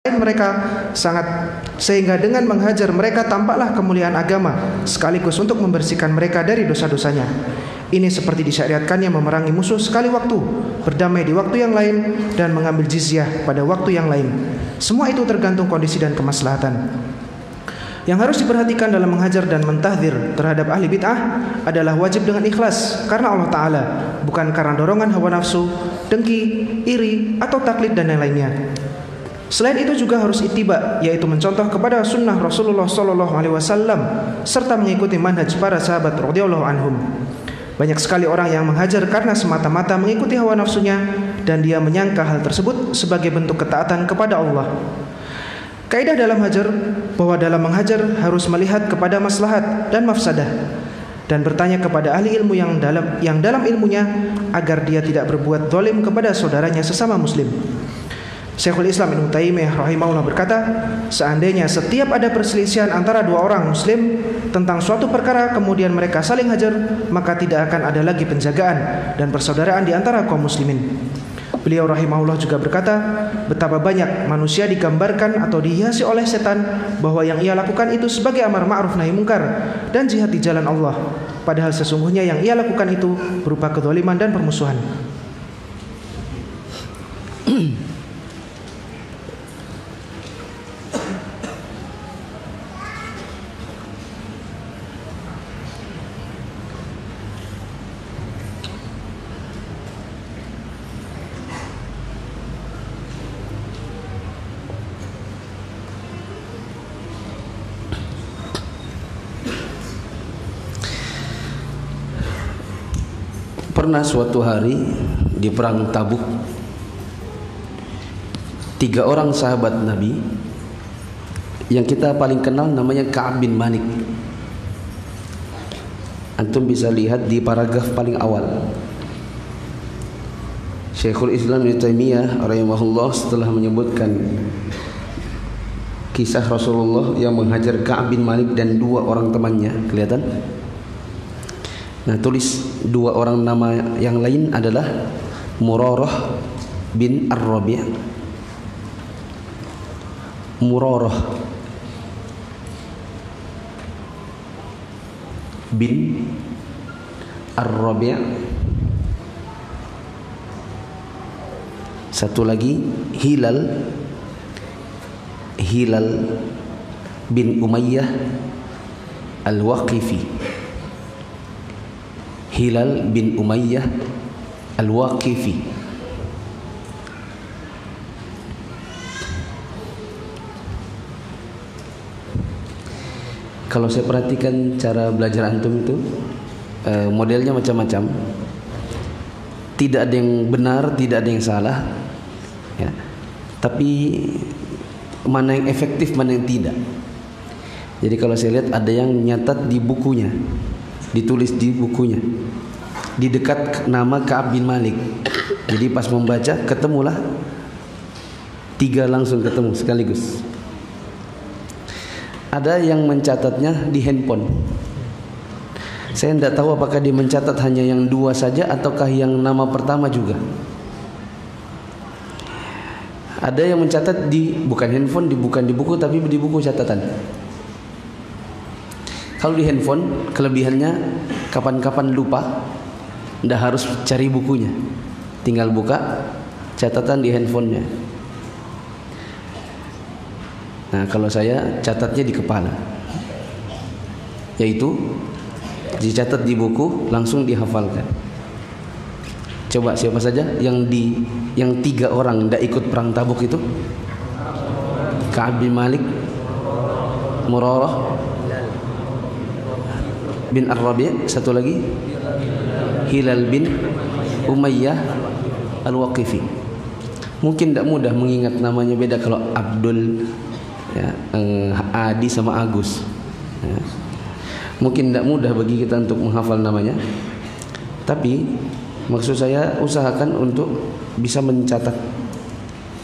mereka sangat, sehingga dengan menghajar mereka tampaklah kemuliaan agama sekaligus untuk membersihkan mereka dari dosa-dosanya. Ini seperti disyariatkannya memerangi musuh sekali waktu, berdamai di waktu yang lain, dan mengambil jizyah pada waktu yang lain. Semua itu tergantung kondisi dan kemaslahatan. Yang harus diperhatikan dalam menghajar dan mentahdzir terhadap ahli bid'ah adalah wajib dengan ikhlas karena Allah Ta'ala, bukan karena dorongan hawa nafsu, dengki, iri, atau taklid dan yang lainnya. Selain itu juga harus ittiba, yaitu mencontoh kepada sunnah Rasulullah SAW serta mengikuti manhaj para sahabat radhiyallahu anhum. Banyak sekali orang yang menghajar karena semata-mata mengikuti hawa nafsunya dan dia menyangka hal tersebut sebagai bentuk ketaatan kepada Allah. Kaidah dalam hajar bahwa dalam menghajar harus melihat kepada maslahat dan mafsadah dan bertanya kepada ahli ilmu yang dalam ilmunya agar dia tidak berbuat zalim kepada saudaranya sesama muslim. Syekhul Islam Ibnu Taimiyah rahimahullah berkata, seandainya setiap ada perselisihan antara dua orang muslim tentang suatu perkara kemudian mereka saling hajar, maka tidak akan ada lagi penjagaan dan persaudaraan di antara kaum muslimin. Beliau rahimahullah juga berkata, betapa banyak manusia digambarkan atau dihiasi oleh setan bahwa yang ia lakukan itu sebagai amar ma'ruf nahi mungkar dan jihad di jalan Allah, padahal sesungguhnya yang ia lakukan itu berupa kezaliman dan permusuhan. Pernah suatu hari di perang Tabuk, 3 orang sahabat Nabi yang kita paling kenal namanya Ka'ab bin Malik. Antum bisa lihat di paragraf paling awal. Syekhul Islam Ibnu Taimiyah rahimahullah setelah menyebutkan kisah Rasulullah yang menghajar Ka'ab bin Malik dan 2 orang temannya, kelihatan? Nah, tulis 2 orang nama yang lain adalah Murarah bin Ar-Rabi'. Murarah bin Ar-Rabi'. Satu lagi Hilal bin Umayyah Al-Waqifi. Hilal bin Umayyah Al-Waqifi. Kalau saya perhatikan cara belajar antum itu modelnya macam-macam. Tidak ada yang benar, tidak ada yang salah, ya. Tapi mana yang efektif, mana yang tidak. Jadi kalau saya lihat ada yang nyatat di bukunya, ditulis di bukunya di dekat nama Ka'ab bin Malik. Jadi pas membaca ketemulah 3 langsung ketemu sekaligus. Ada yang mencatatnya di handphone. Saya tidak tahu apakah dia mencatat hanya yang 2 saja ataukah yang nama pertama juga. Ada yang mencatat di bukan handphone, bukan di buku tapi di buku catatan. Kalau di handphone kelebihannya kapan-kapan lupa, ndak harus cari bukunya, tinggal buka catatan di handphonenya. Nah, kalau saya catatnya di kepala, yaitu dicatat di buku langsung dihafalkan. Coba siapa saja yang 3 orang ndak ikut perang Tabuk itu? Ka'ab bin Malik, Murarah bin Ar-Rabi', satu lagi Hilal bin Umayyah Al-Waqifi. Mungkin tidak mudah mengingat namanya, beda kalau Abdul, ya, Adi sama Agus, ya. Mungkin tidak mudah bagi kita untuk menghafal namanya. Tapi maksud saya usahakan untuk bisa mencatat,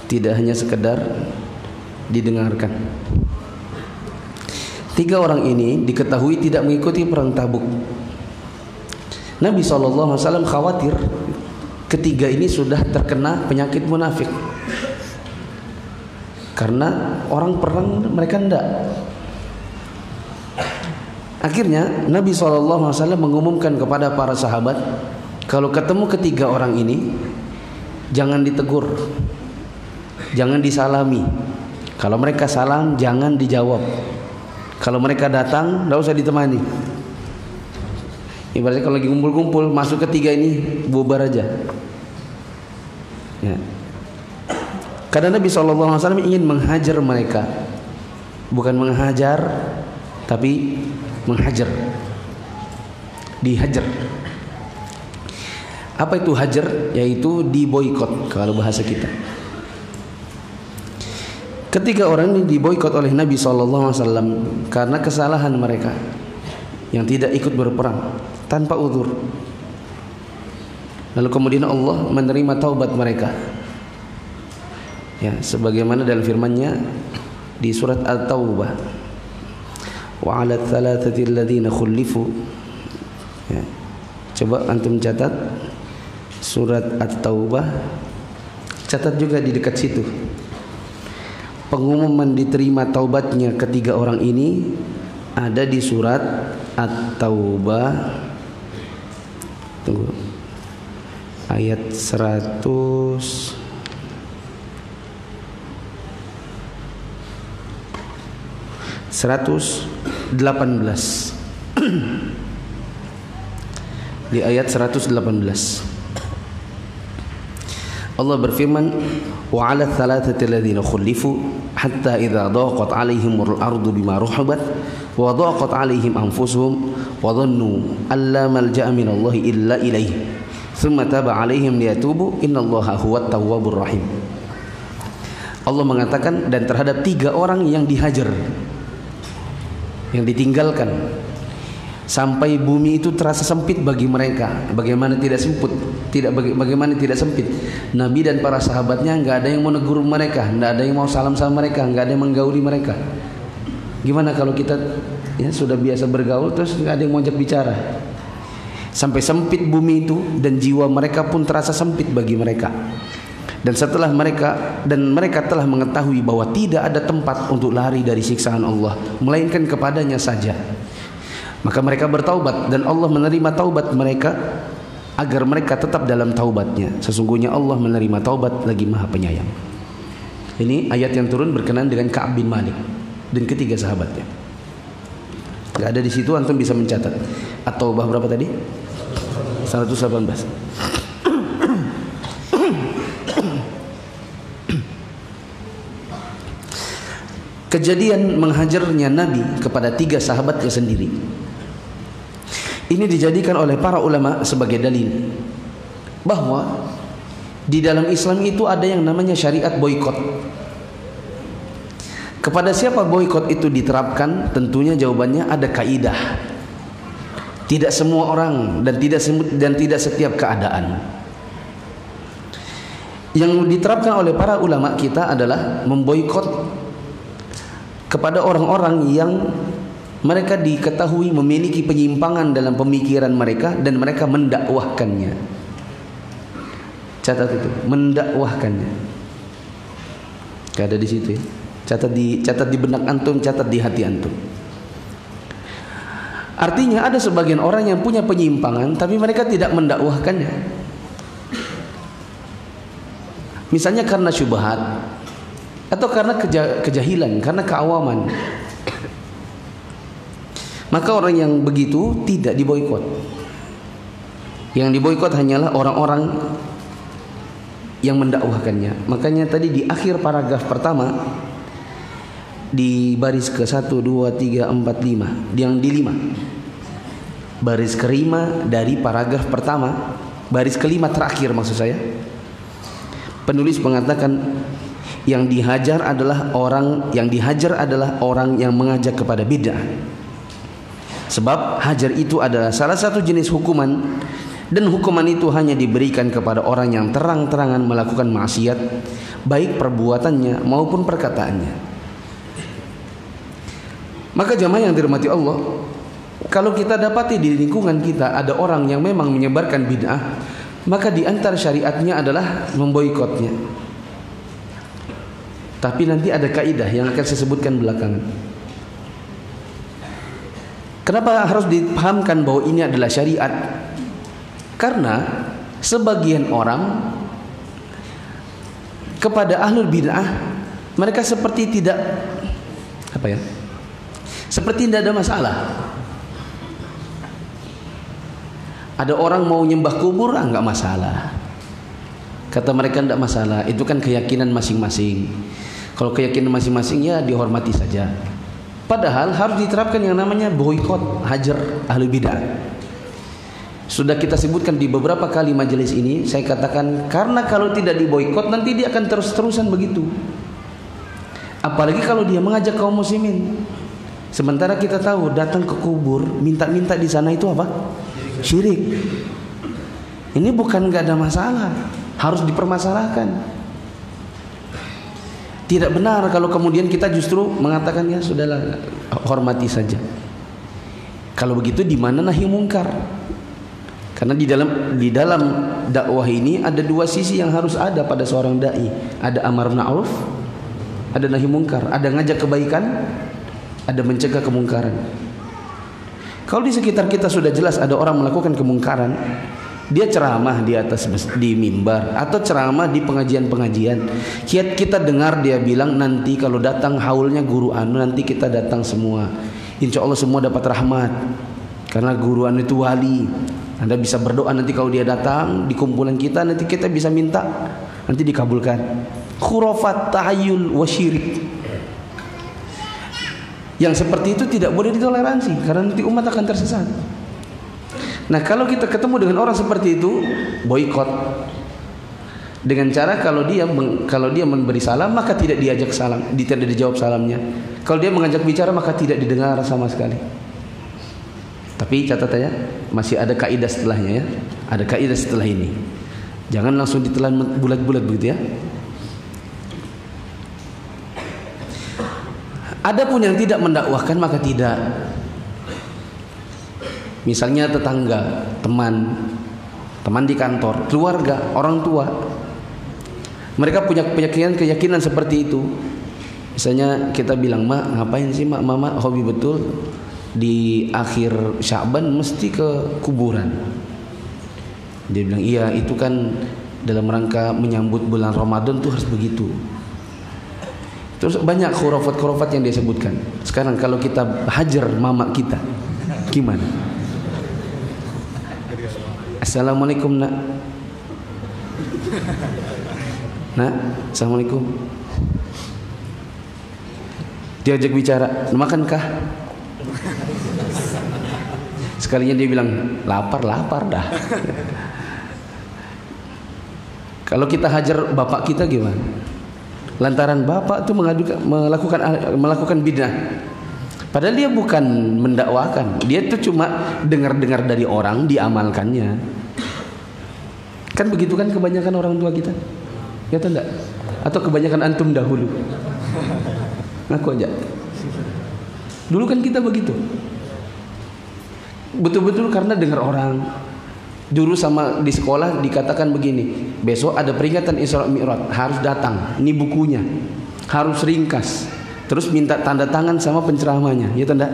tidak hanya sekedar didengarkan. 3 orang ini diketahui tidak mengikuti perang Tabuk. Nabi SAW khawatir ketiga ini sudah terkena penyakit munafik. Karena orang perang mereka enggak. Akhirnya Nabi SAW mengumumkan kepada para sahabat, kalau ketemu ketiga orang ini, jangan ditegur, jangan disalami. Kalau mereka salam, jangan dijawab. Kalau mereka datang, tidak usah ditemani. Ibaratnya kalau lagi kumpul-kumpul, masuk ketiga ini, bubar aja. Ya. Karena Nabi SAW ingin menghajar mereka, bukan menghajar, tapi menghajar, dihajar. Apa itu hajar? Yaitu diboikot kalau bahasa kita. Ketiga orang ini diboikot oleh Nabi SAW karena kesalahan mereka yang tidak ikut berperang tanpa uzur. Lalu kemudian Allah menerima taubat mereka. Ya, sebagaimana dalam firman-Nya di surat At-Taubah, wa 'ala tsalatsati alladziina khulifu. Ya. Coba antum catat surat At-Taubah, catat juga di dekat situ. Pengumuman diterima taubatnya ketiga orang ini ada di surat At-Taubah. Tunggu. Ayat 118. Di ayat 118 Allah berfirman, wa 'ala tsalatsati alladziina khulifu hatta idza dhaqat 'alaihimul ardu bima rahabat wa dhaqat 'alaihim anfusuhum wa dhannu alla malja'a minallahi illa ilaihi tsumma taba 'alaihim liyatubu innallaha huwat tawwabur rahim. Allah mengatakan, dan terhadap tiga orang yang dihajar, yang ditinggalkan, sampai bumi itu terasa sempit bagi mereka. Bagaimana tidak sempit. Nabi dan para sahabatnya nggak ada yang mau negur mereka, nggak ada yang mau salam sama mereka, nggak ada yang menggauli mereka. Gimana kalau kita ya sudah biasa bergaul terus nggak ada yang mau ajak bicara? Sampai sempit bumi itu dan jiwa mereka pun terasa sempit bagi mereka. Dan setelah mereka telah mengetahui bahwa tidak ada tempat untuk lari dari siksaan Allah melainkan kepadanya saja, maka mereka bertaubat dan Allah menerima taubat mereka agar mereka tetap dalam taubatnya. Sesungguhnya Allah menerima taubat lagi Maha Penyayang. Ini ayat yang turun berkenaan dengan Ka'ab bin Malik dan ketiga sahabatnya. Gak ada di situ, antum bisa mencatat. At-Taubah berapa tadi? 118. Kejadian menghajarnya Nabi kepada tiga sahabatnya sendiri ini dijadikan oleh para ulama sebagai dalil bahwa di dalam Islam itu ada yang namanya syariat boikot. Kepada siapa boikot itu diterapkan? Tentunya jawabannya ada kaidah. Tidak semua orang dan tidak setiap keadaan. Yang diterapkan oleh para ulama kita adalah memboikot kepada orang-orang yang mereka diketahui memiliki penyimpangan dalam pemikiran mereka dan mereka mendakwahkannya. Catat itu, mendakwahkannya. Gak ada di situ ya. Catat di benak antum, catat di hati antum. Artinya ada sebagian orang yang punya penyimpangan tapi mereka tidak mendakwahkannya. Misalnya karena syubhat atau karena kejahilan, karena keawaman. Maka orang yang begitu tidak diboikot. Yang diboikot hanyalah orang-orang yang mendakwahkannya. Makanya tadi di akhir paragraf pertama di baris ke 1, 2, 3, 4, 5, yang di 5, baris kelima dari paragraf pertama, baris kelima terakhir maksud saya, penulis mengatakan yang dihajar adalah orang yang mengajak kepada bid'ah. Sebab hajar itu adalah salah satu jenis hukuman, dan hukuman itu hanya diberikan kepada orang yang terang-terangan melakukan maksiat, baik perbuatannya maupun perkataannya. Maka jamaah yang dirahmati Allah, kalau kita dapati di lingkungan kita ada orang yang memang menyebarkan bid'ah, maka di antara syariatnya adalah memboikotnya. Tapi nanti ada kaidah yang akan saya sebutkan belakangan. Kenapa harus dipahamkan bahwa ini adalah syariat? Karena sebagian orang kepada ahlul bid'ah, mereka seperti tidak seperti tidak ada masalah. Ada orang mau nyembah kubur, enggak masalah. Kata mereka enggak masalah, itu kan keyakinan masing-masing. Kalau keyakinan masing-masing ya dihormati saja. Padahal harus diterapkan yang namanya boikot, hajar ahlul bid'ah. Sudah kita sebutkan di beberapa kali majelis ini, saya katakan karena kalau tidak diboikot nanti dia akan terus-terusan begitu. Apalagi kalau dia mengajak kaum muslimin. Sementara kita tahu datang ke kubur, minta-minta di sana itu apa? Syirik. Ini bukan enggak ada masalah, harus dipermasalahkan. Tidak benar kalau kemudian kita justru mengatakan ya sudahlah, hormati saja. Kalau begitu di mana nahi mungkar? Karena di dalam dakwah ini ada dua sisi yang harus ada pada seorang dai. Ada amar ma'ruf, ada nahi mungkar, ada ngajak kebaikan, ada mencegah kemungkaran. Kalau di sekitar kita sudah jelas ada orang melakukan kemungkaran, dia ceramah di atas di mimbar atau ceramah di pengajian-pengajian, kita dengar dia bilang nanti kalau datang haulnya guru anu, nanti kita datang semua, insya Allah semua dapat rahmat karena guru anu itu wali. Anda bisa berdoa nanti kalau dia datang di kumpulan kita, nanti kita bisa minta, nanti dikabulkan. Khurafat, tahayul, wasyirik. Yang seperti itu tidak boleh ditoleransi karena nanti umat akan tersesat. Nah, kalau kita ketemu dengan orang seperti itu, boikot. Dengan cara kalau dia memberi salam maka tidak diajak salam, tidak dijawab salamnya. Kalau dia mengajak bicara maka tidak didengar sama sekali. Tapi catatannya masih ada kaidah setelahnya ya. Ada kaidah setelah ini. Jangan langsung ditelan bulat-bulat begitu ya. Adapun yang tidak mendakwahkan maka tidak. Misalnya tetangga, teman di kantor, keluarga, orang tua. Mereka punya keyakinan seperti itu. Misalnya kita bilang, "Mak, ngapain sih Mak? Mama hobi betul di akhir Sya'ban mesti ke kuburan." Dia bilang, "Iya, itu kan dalam rangka menyambut bulan Ramadan tuh harus begitu." Terus banyak khurafat-khurafat yang dia sebutkan. Sekarang kalau kita hajar mama kita, gimana? Assalamualaikum nak. Nak, assalamualaikum. Diajak bicara, makankah? Sekalinya dia bilang lapar dah. Kalau kita hajar bapak kita gimana? Lantaran bapak itu melakukan bid'ah. Padahal dia bukan mendakwakan, dia itu cuma dengar-dengar dari orang, diamalkannya. Kan begitu kan kebanyakan orang tua kita, ya atau enggak? Atau kebanyakan antum dahulu? Ngaku aja. Dulu kan kita begitu, betul-betul karena dengar orang. Dulu sama di sekolah dikatakan begini, besok ada peringatan Isra Mi'raj, harus datang, ini bukunya, harus ringkas, terus minta tanda tangan sama penceramahnya, ya tanda.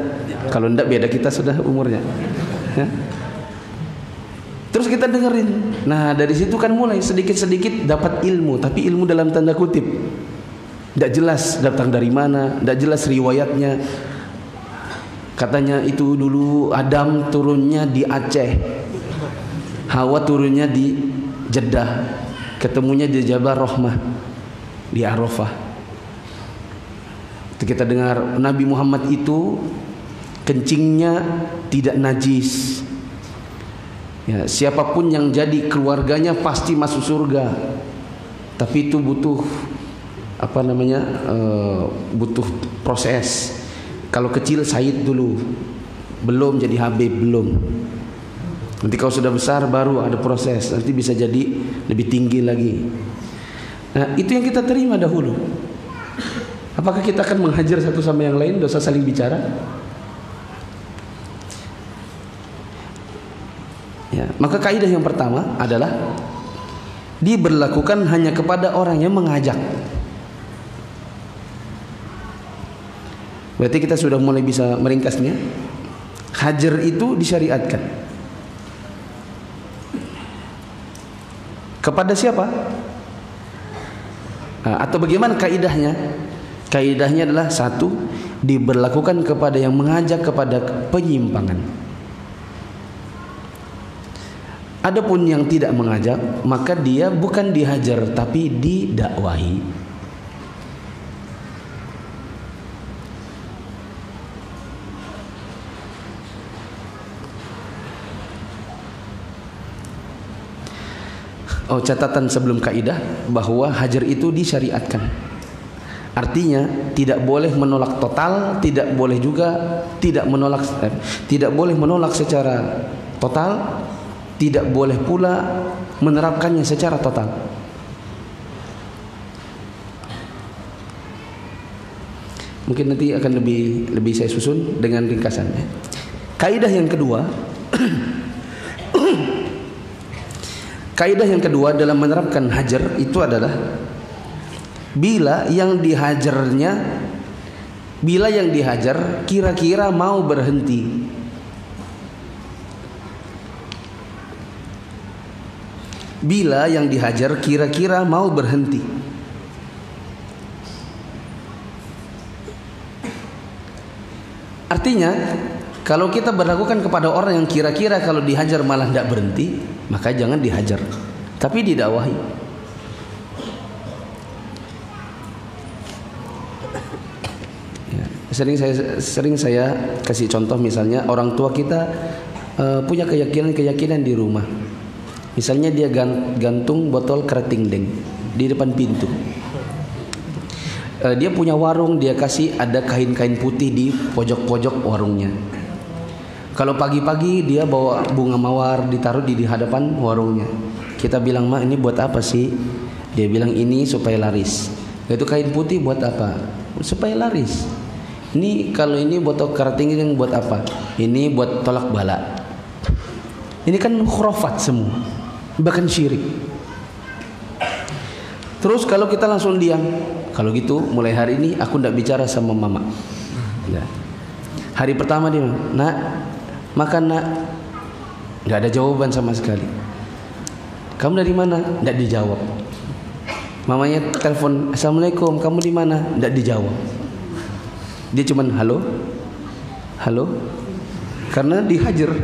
Kalau enggak beda kita sudah umurnya. Ya. Terus kita dengerin. Nah dari situ kan mulai sedikit-sedikit dapat ilmu, tapi ilmu dalam tanda kutip, tidak jelas datang dari mana, tidak jelas riwayatnya. Katanya itu dulu Adam turunnya di Aceh, Hawa turunnya di Jeddah, ketemunya di Jabal Rahmah di Arafah. Kita dengar Nabi Muhammad itu kencingnya tidak najis. Ya, siapapun yang jadi keluarganya pasti masuk surga. Tapi itu butuh butuh proses. Kalau kecil Said dulu, belum jadi Habib, belum. Nanti kalau sudah besar baru ada proses, nanti bisa jadi lebih tinggi lagi. Nah, itu yang kita terima dahulu. Apakah kita akan menghajar satu sama yang lain, dosa saling bicara? Ya, maka kaidah yang pertama adalah diberlakukan hanya kepada orang yang mengajak. Berarti kita sudah mulai bisa meringkasnya. Hajar itu disyariatkan. Kepada siapa? Atau bagaimana kaidahnya? Kaidahnya adalah satu, diberlakukan kepada yang mengajak kepada penyimpangan. Adapun yang tidak mengajak, maka dia bukan dihajar tapi didakwahi. Oh, catatan sebelum kaidah bahwa hajar itu disyariatkan. Artinya tidak boleh menolak total, tidak boleh juga tidak boleh menolak secara total, tidak boleh pula menerapkannya secara total. Mungkin nanti akan lebih saya susun dengan ringkasannya. Kaidah yang kedua kaidah yang kedua dalam menerapkan hajar itu adalah bila yang dihajar kira-kira mau berhenti. Bila yang dihajar kira-kira mau berhenti. Artinya kalau kita berlakukan kepada orang yang kira-kira kalau dihajar malah tidak berhenti, maka jangan dihajar, tapi didakwahi. Ya, sering saya kasih contoh, misalnya orang tua kita punya keyakinan di rumah. Misalnya dia gantung botol kerating deng di depan pintu. Dia punya warung, dia kasih ada kain-kain putih di pojok-pojok warungnya. Kalau pagi-pagi dia bawa bunga mawar ditaruh di hadapan warungnya. Kita bilang, "Ma, ini buat apa sih?" Dia bilang, "Ini supaya laris." Itu kain putih buat apa? Supaya laris. Ini kalau ini botol kerating yang buat apa? Ini buat tolak bala. Ini kan khurafat semua, bahkan syirik. Terus kalau kita langsung diam, kalau gitu mulai hari ini aku tidak bicara sama mama. Ya. Hari pertama dia, "Nak, makan nak." Nggak ada jawaban sama sekali. "Kamu dari mana?" Nggak dijawab. Mamanya telepon, "Assalamualaikum, kamu di mana?" Nggak dijawab. Dia cuman halo, halo, karena dihajar,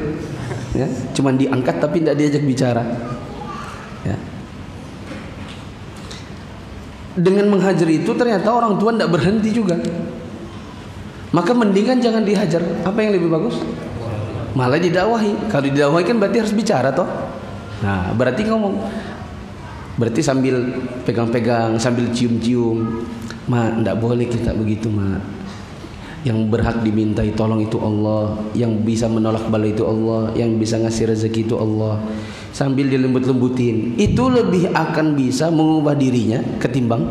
ya, cuman diangkat tapi nggak diajak bicara. Ya. Dengan menghajar itu ternyata orang tua tidak berhenti juga. Maka mendingan jangan dihajar. Apa yang lebih bagus? Malah didakwahi. Kalau didakwahi kan berarti harus bicara toh. Nah, berarti ngomong. Berarti sambil pegang-pegang, sambil cium-cium. "Ma, tidak boleh kita begitu, Ma. Yang berhak dimintai tolong itu Allah, yang bisa menolak bala itu Allah, yang bisa ngasih rezeki itu Allah." Sambil dilembut-lembutin, itu lebih akan bisa mengubah dirinya ketimbang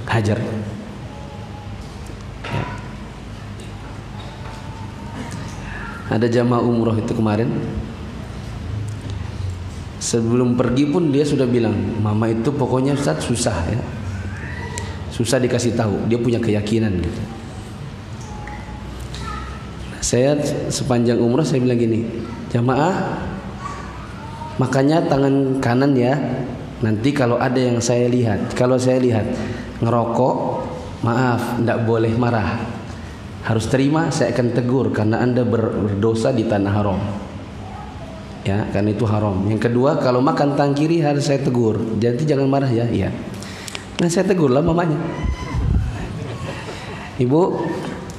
hajar. Ya. Ada jamaah umroh itu kemarin, sebelum pergi pun dia sudah bilang, "Mama itu pokoknya Ustaz susah ya, susah dikasih tahu, dia punya keyakinan gitu." Saya sepanjang umroh saya bilang gini, "Jamaah, makanya tangan kanan ya. Nanti kalau ada yang saya lihat, kalau saya lihat ngerokok, maaf, tidak boleh marah. Harus terima, saya akan tegur karena Anda berdosa di tanah haram. Ya, karena itu haram. Yang kedua, kalau makan tangan kiri harus saya tegur. Jadi jangan marah ya." Iya. Nah, saya tegurlah mamanya. "Ibu,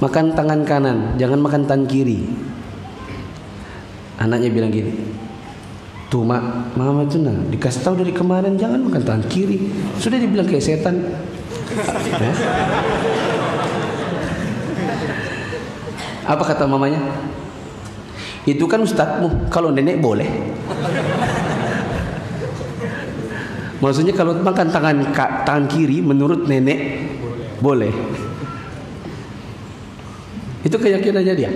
makan tangan kanan, jangan makan tangan kiri." Anaknya bilang gini, "Tuh mak, mama itu nah dikasih tahu dari kemarin jangan makan tangan kiri. Sudah dibilang kayak setan." Ya? Apa kata mamanya? "Itu kan ustadzmu, kalau nenek boleh." Maksudnya kalau makan tangan kiri menurut nenek boleh. Itu keyakinannya dia.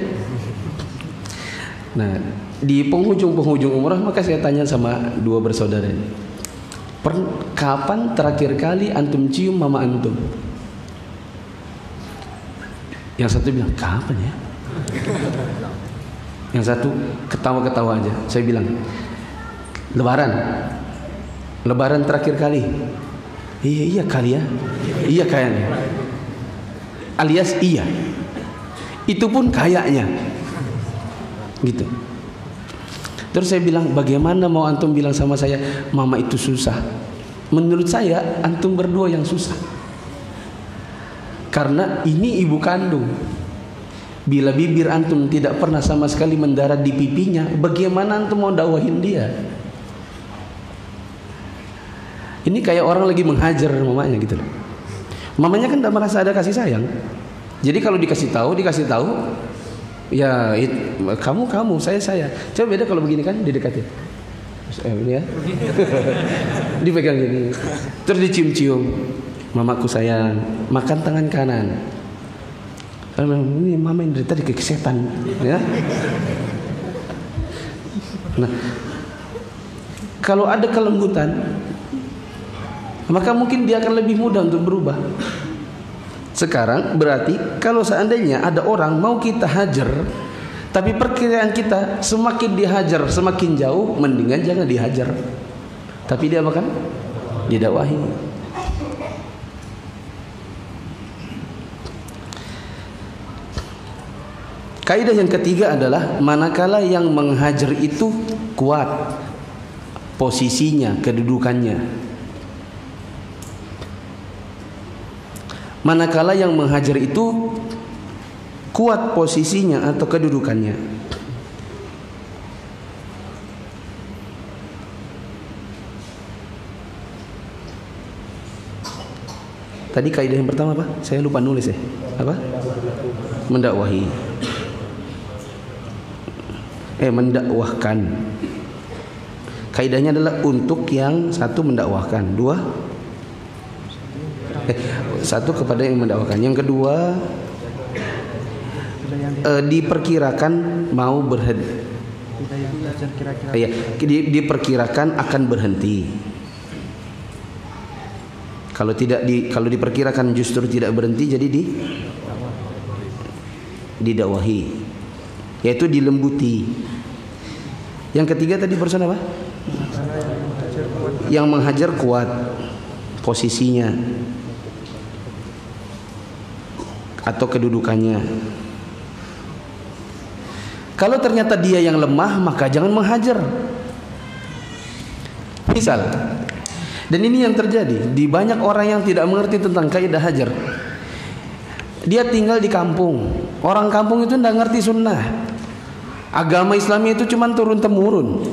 Nah, di penghujung umrah maka saya tanya sama dua bersaudara ini, "Kapan terakhir kali antum cium mama antum?" Yang satu bilang, kapan ya? Yang satu ketawa-ketawa aja. Saya bilang, Lebaran terakhir kali. Iya kali ya. Iya kayaknya. Alias iya. Itu pun kayaknya. Gitu. Terus saya bilang, bagaimana mau antum bilang sama saya, mama itu susah? Menurut saya, antum berdua yang susah. Karena ini ibu kandung. Bila bibir antum tidak pernah sama sekali mendarat di pipinya, bagaimana antum mau dakwahin dia? Ini kayak orang lagi menghajar mamanya gitu loh. Mamanya kan tidak merasa ada kasih sayang. Jadi kalau dikasih tahu, ya kamu, saya. Coba beda kalau begini kan didekatin. Ini ya. Dipegang gini. Terus dicium-cium. Mamaku sayang, makan tangan kanan. Ini mama yang dari tadi kesetan, ya. Nah, kalau ada kelembutan, maka mungkin dia akan lebih mudah untuk berubah. Sekarang berarti kalau seandainya ada orang mau kita hajar, tapi perkiraan kita semakin dihajar semakin jauh, mendingan jangan dihajar. Tapi dia apa kan? Didakwahi. Kaidah yang ketiga adalah manakala yang menghajar itu kuat posisinya, kedudukannya. Manakala yang menghajar itu kuat posisinya atau kedudukannya. Tadi kaidah yang pertama apa? Saya lupa nulis ya. Apa? Mendakwahi. Mendakwahkan. Kaidahnya adalah untuk yang satu mendakwahkan, dua satu kepada yang mendakwahkan, yang kedua diperkirakan mau berhenti. Diperkirakan akan berhenti. Kalau diperkirakan justru tidak berhenti, jadi didakwahi, yaitu dilembuti. Yang ketiga tadi barusan apa? Yang menghajar kuat posisinya atau kedudukannya. Kalau ternyata dia yang lemah, maka jangan menghajar. Misal, dan ini yang terjadi di banyak orang yang tidak mengerti tentang kaidah hajar. Dia tinggal di kampung. Orang kampung itu tidak ngerti sunnah. Agama Islamnya itu cuma turun temurun.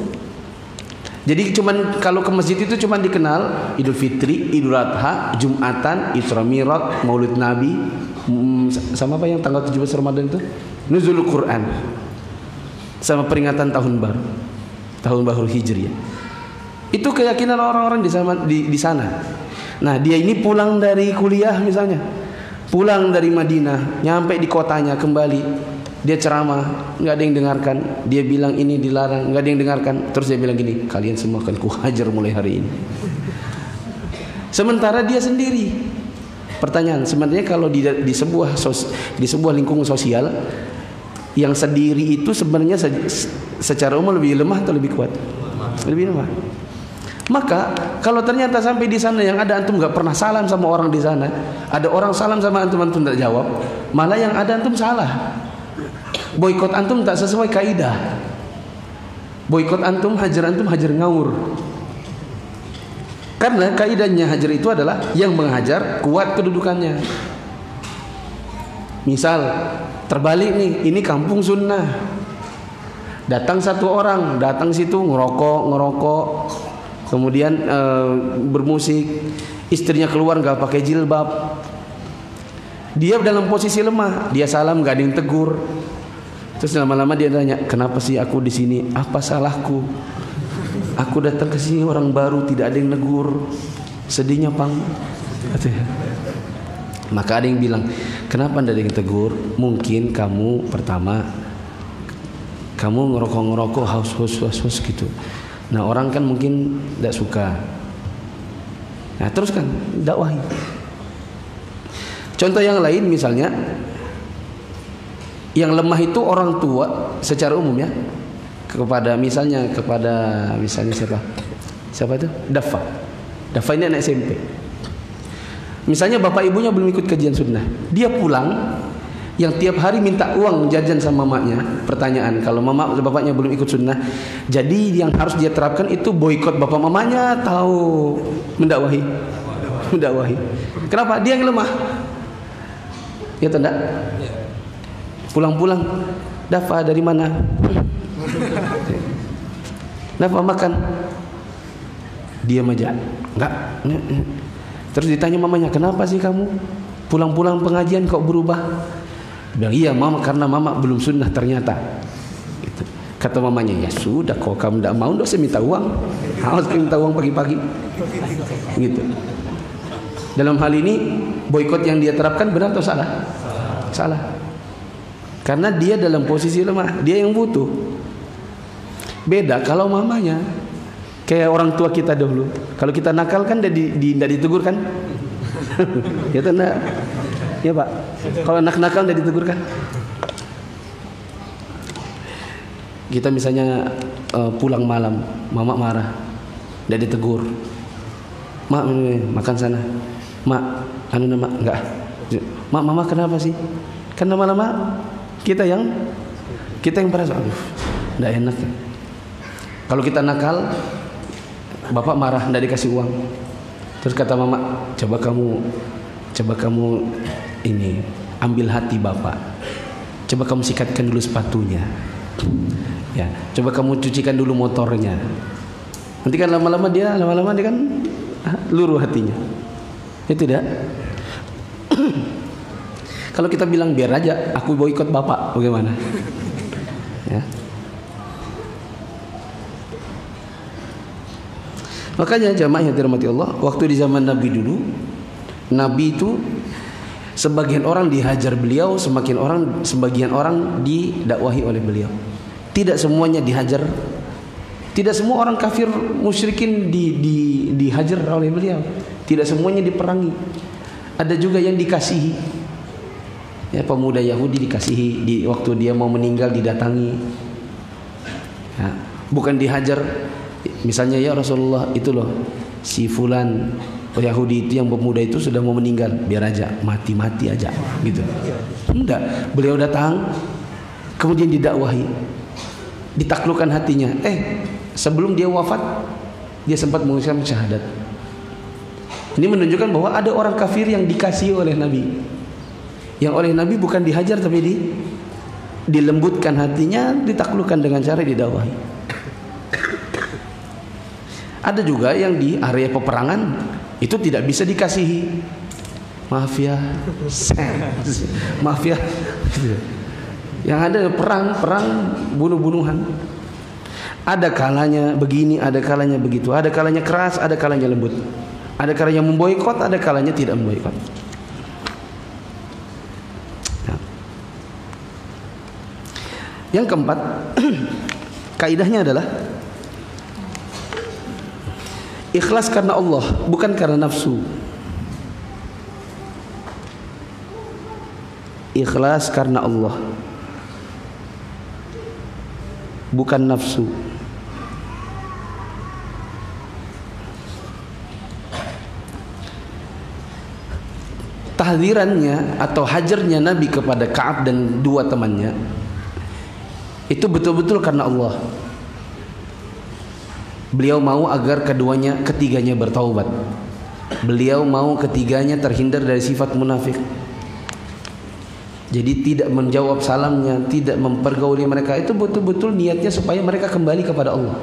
Jadi cuman kalau ke masjid itu cuma dikenal Idul Fitri, Idul Adha, Jumatan, Isra Mi'raj, Maulid Nabi, sama apa yang tanggal 17 Ramadan itu? Nuzul Quran. Sama peringatan tahun baru Hijriah. Itu keyakinan orang-orang di sana. Nah, dia ini pulang dari kuliah misalnya, pulang dari Madinah, nyampe di kotanya kembali. Dia ceramah, nggak ada yang dengarkan. Dia bilang ini dilarang, nggak ada yang dengarkan. Terus dia bilang gini, kalian semua akan kuhajar mulai hari ini. Sementara dia sendiri. Pertanyaan, sebenarnya kalau di sebuah lingkungan sosial, yang sendiri itu sebenarnya secara umum lebih lemah atau lebih kuat? Lebih lemah. Maka kalau ternyata sampai di sana yang ada antum nggak pernah salam sama orang di sana, ada orang salam sama antum tidak jawab, malah yang ada antum salah. Boikot antum tak sesuai kaidah. Boikot antum hajar ngawur. Karena kaidahnya hajar itu adalah yang menghajar kuat kedudukannya. Misal terbalik nih, ini kampung sunnah. Datang satu orang, datang situ ngerokok, kemudian bermusik, istrinya keluar nggak pakai jilbab. Dia dalam posisi lemah, dia salam nggak ada yang tegur. Terus lama-lama dia tanya, kenapa sih aku di sini? Apa salahku? Aku datang ke sini orang baru, tidak ada yang negur. Sedihnya pang. Maka ada yang bilang, kenapa tidak ada yang tegur? Mungkin kamu pertama, kamu ngerokok haus gitu. Nah orang kan mungkin tidak suka. Nah terus kan dakwahi. Contoh yang lain misalnya, Yang lemah itu orang tua secara umum ya. Kepada misalnya siapa itu? Dafa ini anak SMP. Misalnya bapak ibunya belum ikut kajian sunnah, dia pulang yang tiap hari minta uang jajan sama mamanya. Pertanyaan, kalau bapaknya belum ikut sunnah, jadi yang harus dia terapkan itu boikot bapak mamanya atau mendakwahi. Kenapa? Dia yang lemah. Ya tidak? Pulang-pulang, Dafa dari mana? Dafa makan. Diam aja. Enggak. Terus ditanya mamanya, kenapa sih kamu pulang-pulang pengajian kok berubah? Bilang, iya mama, karena mama belum sunnah ternyata. Gitu. Kata mamanya, ya sudah, kalau kamu tidak mau, tidak usah minta uang. Harus minta uang pagi-pagi. Gitu. Dalam hal ini boikot yang dia terapkan benar atau salah? Salah. Karena dia dalam posisi lemah, dia yang butuh. Beda kalau mamanya. Kayak orang tua kita dahulu. Kalau kita nakal kan tidak ditegur kan? Ya tidak. Ya Pak. Kalau anak nakal tidak ditegur kan? Kita misalnya pulang malam, mama marah, tidak ditegur. Mak, makan sana. Mak, enggak. Mak, mama kenapa sih? Kan lama-lama kita yang merasa, aduh, tidak enak. Kalau kita nakal, bapak marah, tidak dikasih uang. Terus kata mama, coba kamu ini ambil hati bapak. Coba kamu sikatkan dulu sepatunya. Ya, coba kamu cucikan dulu motornya. Nanti kan lama-lama dia kan luruh hatinya. Ya tidak? Kalau kita bilang biar aja, aku boikot bapak, bagaimana? Ya. Makanya jamaah yang dirahmati Allah, waktu di zaman Nabi dulu, Nabi itu sebagian orang dihajar beliau, sebagian orang didakwahi oleh beliau. Tidak semuanya dihajar. Tidak semua orang kafir musyrikin dihajar oleh beliau. Tidak semuanya diperangi. Ada juga yang dikasihi. Ya, pemuda Yahudi dikasihi, waktu dia mau meninggal didatangi. Ya, bukan dihajar. Misalnya, ya Rasulullah, itu loh si fulan Yahudi itu, yang pemuda itu sudah mau meninggal, biar aja mati aja gitu. Enggak, beliau datang kemudian didakwahi, ditaklukkan hatinya. Sebelum dia wafat, dia sempat mengucapkan syahadat. Ini menunjukkan bahwa ada orang kafir yang dikasihi oleh Nabi. Yang oleh Nabi bukan dihajar, tapi dilembutkan hatinya, ditaklukkan dengan cara didakwahi. Ada juga yang di area peperangan itu tidak bisa dikasihi. Maaf ya, Yang ada perang bunuh-bunuhan. Ada kalanya begini, ada kalanya begitu. Ada kalanya keras, ada kalanya lembut. Ada kalanya memboikot, ada kalanya tidak memboikot. Yang keempat, kaidahnya adalah ikhlas karena Allah, bukan karena nafsu. Ikhlas karena Allah, bukan nafsu. Tahdirannya atau hajarnya Nabi kepada Ka'ab dan dua temannya itu betul-betul karena Allah. Beliau mau agar ketiganya bertaubat. Beliau mau ketiganya terhindar dari sifat munafik. Jadi tidak menjawab salamnya, tidak mempergauli mereka, itu betul-betul niatnya supaya mereka kembali kepada Allah.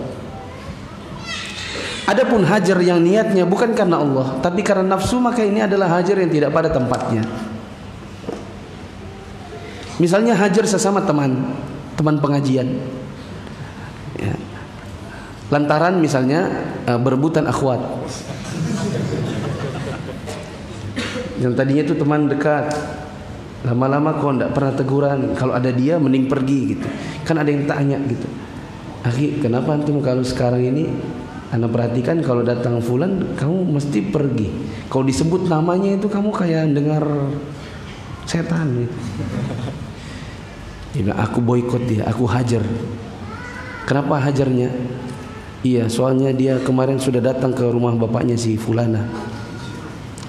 Adapun hajar yang niatnya bukan karena Allah, tapi karena nafsu, maka ini adalah hajar yang tidak pada tempatnya. Misalnya hajar sesama teman pengajian, ya. Lantaran misalnya berebutan akhwat, yang tadinya itu teman dekat, lama-lama kok tidak pernah teguran. Kalau ada dia mending pergi gitu. Kan ada yang tanya gitu, "Akhi, kenapa antum kalau sekarang ini Anda perhatikan kalau datang fulan kamu mesti pergi. Kalau disebut namanya itu kamu kayak dengar setan gitu." Dia bilang, aku boikot dia, aku hajar. Kenapa hajarnya? Iya, soalnya dia kemarin sudah datang ke rumah bapaknya si fulana.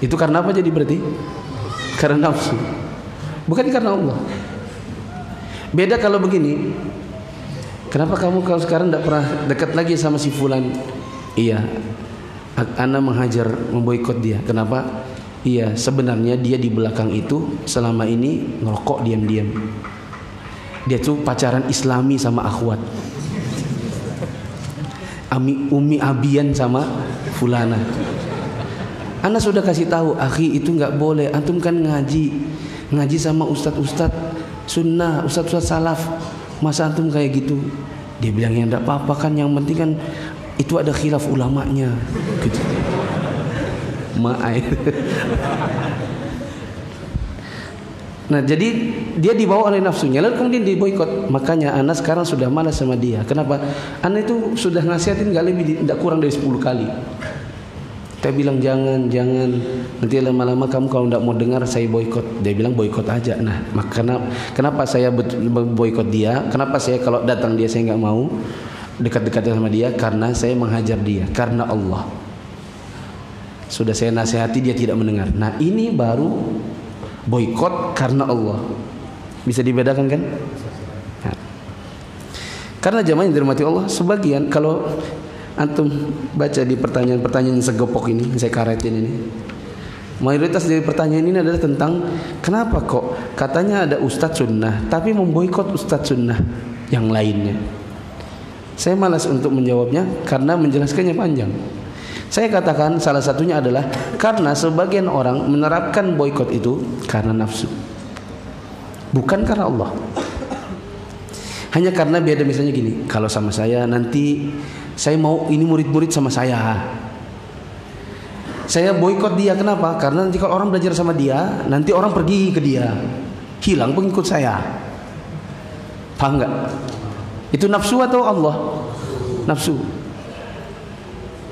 Itu karena apa jadi berarti? Karena nafsu, bukan karena Allah. Beda kalau begini, kenapa kamu kalau sekarang tidak pernah dekat lagi sama si fulan? Iya, ana menghajar, memboikot dia. Kenapa? Iya, sebenarnya dia di belakang itu selama ini ngerokok diam-diam. Dia tuh pacaran islami sama akhwat, umi abian sama fulana. Ana sudah kasih tahu, akhi itu nggak boleh. Antum kan ngaji sama ustadz sunnah, ustadz salaf. Masa antum kayak gitu? Dia bilang ya enggak apa-apa kan, yang penting kan itu ada khilaf ulamanya. Gitu. Nah, jadi dia dibawa oleh nafsunya, lalu kemudian diboikot. Makanya ana sekarang sudah malas sama dia. Kenapa? Ana itu sudah nasihatin nggak lebih, tidak kurang dari 10 kali. Saya bilang jangan, nanti lama-lama kamu kalau tidak mau dengar saya boikot. Dia bilang boikot aja. Nah, kenapa saya boikot dia? Kenapa saya kalau datang dia saya nggak mau dekat-dekat sama dia? Karena saya menghajar dia, karena Allah. Sudah saya nasihati dia tidak mendengar. Nah, ini baru boikot karena Allah. Bisa dibedakan kan? Nah. Karena jamaah yang dirahmati Allah, sebagian kalau antum baca di pertanyaan-pertanyaan segopok ini, saya karetin ini, mayoritas dari pertanyaan ini adalah tentang kenapa kok katanya ada ustadz sunnah tapi memboikot ustadz sunnah yang lainnya. Saya malas untuk menjawabnya karena menjelaskannya panjang. Saya katakan salah satunya adalah karena sebagian orang menerapkan boikot itu karena nafsu, bukan karena Allah. Hanya karena beda, misalnya gini, kalau sama saya nanti saya mau ini murid-murid sama saya boikot dia. Kenapa? Karena nanti kalau orang belajar sama dia, nanti orang pergi ke dia, hilang pengikut saya. Paham nggak? Itu nafsu atau Allah? Nafsu.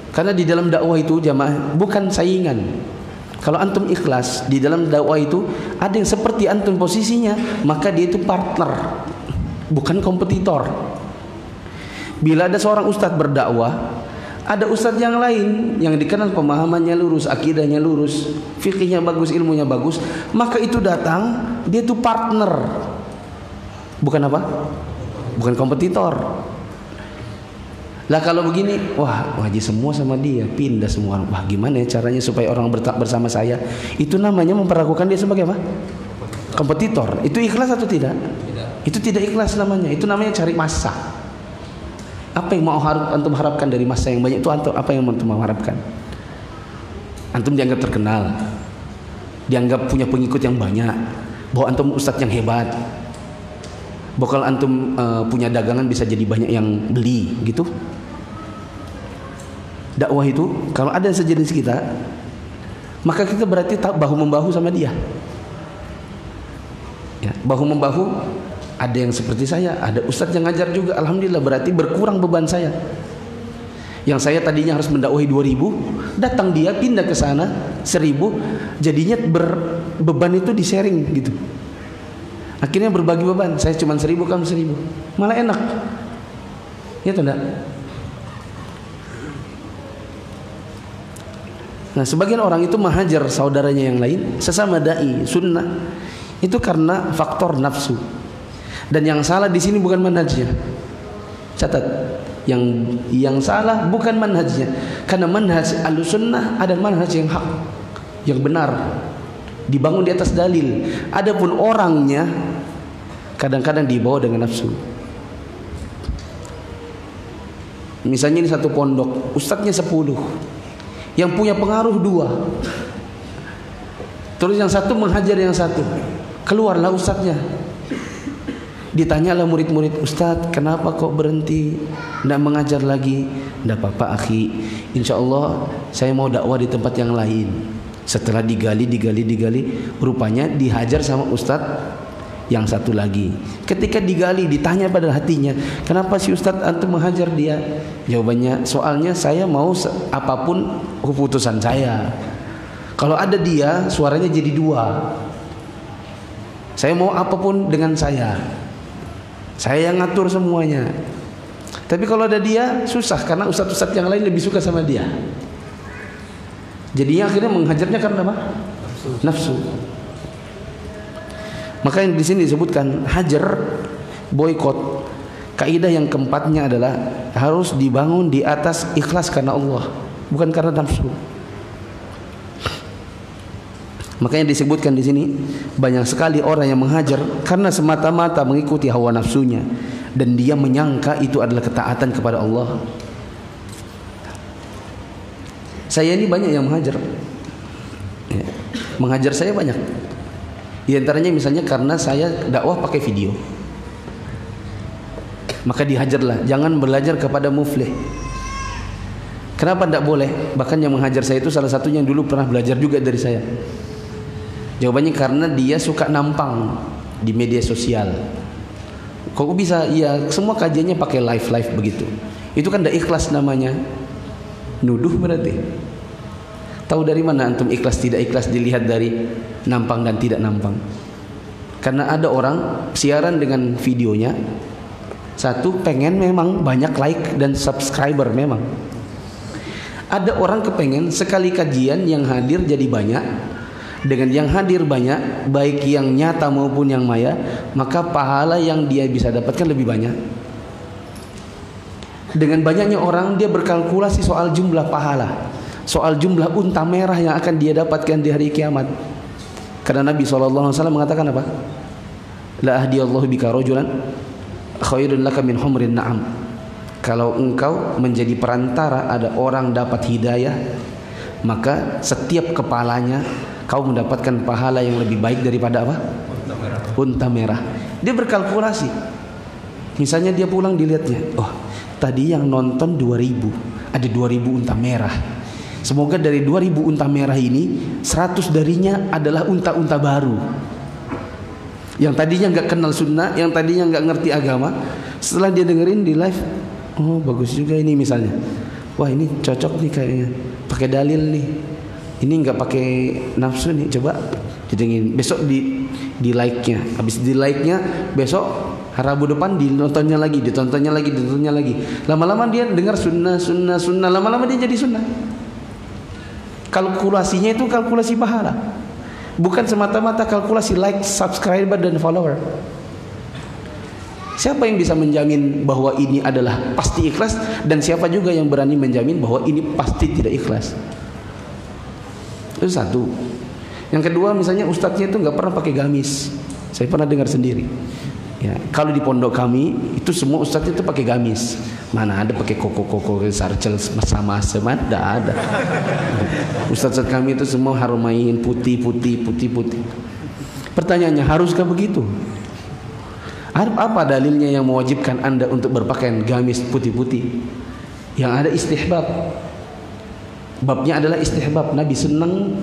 Karena di dalam dakwah itu jamaah bukan saingan. Kalau antum ikhlas di dalam dakwah itu ada yang seperti antum posisinya, maka dia itu partner, bukan kompetitor. Bila ada seorang ustadz berdakwah, ada ustadz yang lain yang dikenal pemahamannya lurus, akidahnya lurus, fikihnya bagus, ilmunya bagus, maka itu datang, dia itu partner, bukan apa? Bukan kompetitor. Lah kalau begini, wah ngaji semua sama dia, pindah semua. Wah gimana ya caranya supaya orang bersama saya? Itu namanya memperlakukan dia sebagai apa? Kompetitor. Itu ikhlas atau tidak? Itu tidak ikhlas namanya. Itu namanya cari massa. Apa yang mau antum harapkan dari massa yang banyak itu? Apa yang antum mau harapkan? Antum dianggap terkenal, dianggap punya pengikut yang banyak, bahwa antum ustadz yang hebat, bahwa kalau antum punya dagangan bisa jadi banyak yang beli, gitu. Dakwah itu kalau ada sejenis kita, maka kita berarti bahu membahu sama dia. Ya, bahu membahu. Ada yang seperti saya, ada ustadz yang ngajar juga, alhamdulillah, berarti berkurang beban saya. Yang saya tadinya harus mendakwahi 2000, datang dia pindah ke sana 1000, jadinya beban itu di sharing gitu. Akhirnya berbagi beban, saya cuma 1000 kamu 1000, malah enak. Ya atau enggak? Nah, sebagian orang itu menghajar saudaranya yang lain, sesama dai sunnah, itu karena faktor nafsu. Dan yang salah di sini bukan manhajnya. Catat, yang salah bukan manhajnya. Karena manhaj Ahlussunnah ada manhaj yang hak, yang benar, dibangun di atas dalil. Adapun orangnya kadang-kadang dibawa dengan nafsu. Misalnya ini satu pondok, ustadznya 10, yang punya pengaruh 2. Terus yang satu menghajar yang satu, keluarlah ustadznya. Ditanyalah murid-murid, ustadz kenapa kok berhenti, tidak mengajar lagi? Tidak apa-apa akhi, insya Allah saya mau dakwah di tempat yang lain. Setelah digali, rupanya dihajar sama ustadz yang satu lagi. Ketika digali, ditanya pada hatinya, kenapa si ustadz antum menghajar dia? Jawabannya, soalnya saya mau apapun keputusan saya. Kalau ada dia, suaranya jadi 2. Saya mau apapun dengan saya. Saya yang ngatur semuanya. Tapi kalau ada dia susah, karena ustadz-ustadz yang lain lebih suka sama dia. Jadinya akhirnya menghajarnya karena apa? Nafsu. Maka yang di sini disebutkan hajar, boykot. Kaidah yang keempatnya adalah harus dibangun di atas ikhlas karena Allah, bukan karena nafsu. Makanya disebutkan di sini banyak sekali orang yang menghajar karena semata-mata mengikuti hawa nafsunya dan dia menyangka itu adalah ketaatan kepada Allah. Saya ini banyak yang menghajar. Ya, menghajar saya banyak. Di antaranya misalnya karena saya dakwah pakai video. Maka dihajarlah, jangan belajar kepada muflih. Kenapa tidak boleh? Bahkan yang menghajar saya itu salah satunya yang dulu pernah belajar juga dari saya. Jawabannya karena dia suka nampang di media sosial. Kok bisa? Iya, semua kajiannya pakai live begitu. Itu kan tidak ikhlas namanya. Nuduh berarti. Tahu dari mana antum ikhlas tidak ikhlas dilihat dari nampang dan tidak nampang? Karena ada orang siaran dengan videonya, satu pengen memang banyak like dan subscriber memang. Ada orang kepengen sekali kajian yang hadir jadi banyak. Dengan yang hadir banyak, baik yang nyata maupun yang maya, maka pahala yang dia bisa dapatkan lebih banyak. Dengan banyaknya orang, dia berkalkulasi soal jumlah pahala, soal jumlah unta merah yang akan dia dapatkan di hari kiamat. Karena Nabi SAW mengatakan apa? La ahdiyallahu bika rajulan khairun laka min humrin na'am. Kalau engkau menjadi perantara ada orang dapat hidayah, maka setiap kepalanya kau mendapatkan pahala yang lebih baik daripada apa? Unta merah. Dia berkalkulasi. Misalnya dia pulang dilihatnya, oh tadi yang nonton 2000, ada 2000 unta merah. Semoga dari 2000 unta merah ini 100 darinya adalah unta-unta baru. Yang tadinya nggak kenal sunnah, yang tadinya nggak ngerti agama, setelah dia dengerin di live, oh bagus juga ini misalnya. Wah ini cocok nih kayaknya, pakai dalil nih. Ini nggak pakai nafsu nih, coba didengin. Besok di like-nya, habis di like-nya besok Rabu depan ditontonnya lagi, ditontonnya lagi. Lama-lama dia dengar sunnah. Lama-lama dia jadi sunnah. Kalkulasinya itu kalkulasi pahala, bukan semata-mata kalkulasi like, subscriber dan follower. Siapa yang bisa menjamin bahwa ini adalah pasti ikhlas, dan siapa juga yang berani menjamin bahwa ini pasti tidak ikhlas? Itu satu. Yang kedua, misalnya ustadznya itu nggak pernah pakai gamis. Saya pernah dengar sendiri. Ya, kalau di pondok kami itu semua ustadz itu pakai gamis. Mana ada pakai koko sarcel sama tidak ada. Ustadz kami itu semua harumain putih. Pertanyaannya, haruskah begitu? Apa dalilnya yang mewajibkan Anda untuk berpakaian gamis putih-putih? Yang ada istihbab. Babnya adalah istihbab. Nabi senang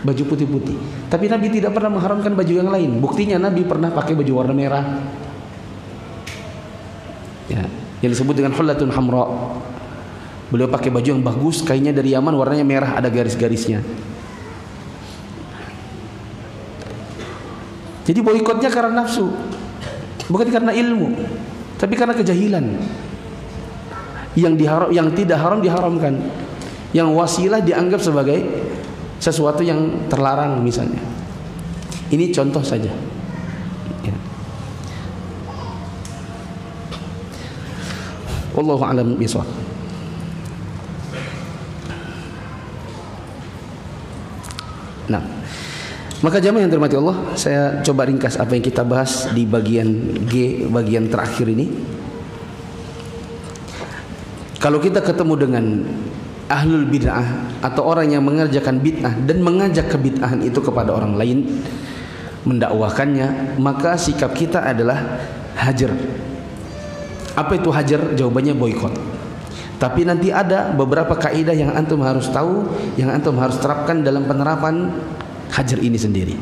baju putih-putih, tapi Nabi tidak pernah mengharamkan baju yang lain. Buktinya Nabi pernah pakai baju warna merah, ya, yang disebut dengan hullatun hamra. Beliau pakai baju yang bagus, kainnya dari Yaman, warnanya merah, ada garis-garisnya. Jadi boikotnya karena nafsu, bukan karena ilmu, tapi karena kejahilan. Yang tidak haram diharamkan, yang wasilah dianggap sebagai sesuatu yang terlarang misalnya. Ini contoh saja. Ya. Wallahu a'lam bishawab. Nah, maka jamaah yang dirahmati Allah, saya coba ringkas apa yang kita bahas di bagian G, bagian terakhir ini. Kalau kita ketemu dengan ahlul bid'ah atau orang yang mengerjakan bid'ah dan mengajak kebid'ahan itu kepada orang lain, mendakwakannya, maka sikap kita adalah hajar. Apa itu hajar? Jawabannya boikot. Tapi nanti ada beberapa kaidah yang antum harus tahu, yang antum harus terapkan dalam penerapan hajar ini sendiri.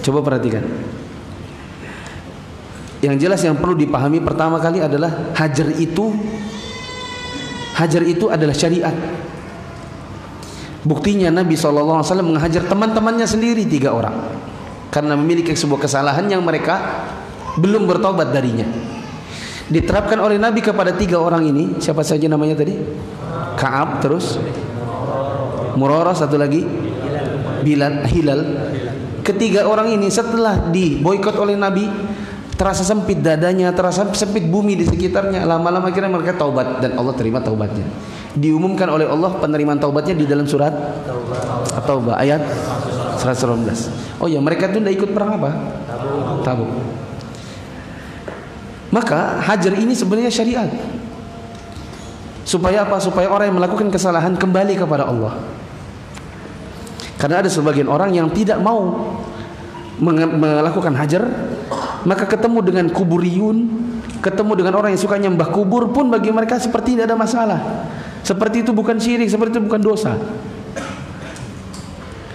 Coba perhatikan. Yang jelas yang perlu dipahami pertama kali adalah hajar itu adalah syariat. Buktinya Nabi SAW menghajar teman-temannya sendiri 3 orang karena memiliki sebuah kesalahan yang mereka belum bertobat darinya. Diterapkan oleh Nabi kepada 3 orang ini. Siapa saja namanya tadi? Ka'ab, terus Murarah, satu lagi Hilal. Ketiga orang ini setelah diboikot oleh Nabi, terasa sempit dadanya, terasa sempit bumi di sekitarnya. Lama-lama akhirnya mereka taubat dan Allah terima taubatnya. Diumumkan oleh Allah penerimaan taubatnya di dalam surat At-Taubah ayat 119. Oh ya, mereka itu tidak ikut perang apa? Tabuk. Maka hajar ini sebenarnya syariat. Supaya apa? Supaya orang yang melakukan kesalahan kembali kepada Allah. Karena ada sebagian orang yang tidak mau melakukan hajar, maka ketemu dengan kuburiyun, ketemu dengan orang yang suka nyembah kubur pun bagi mereka seperti tidak ada masalah. Seperti itu bukan syirik, seperti itu bukan dosa.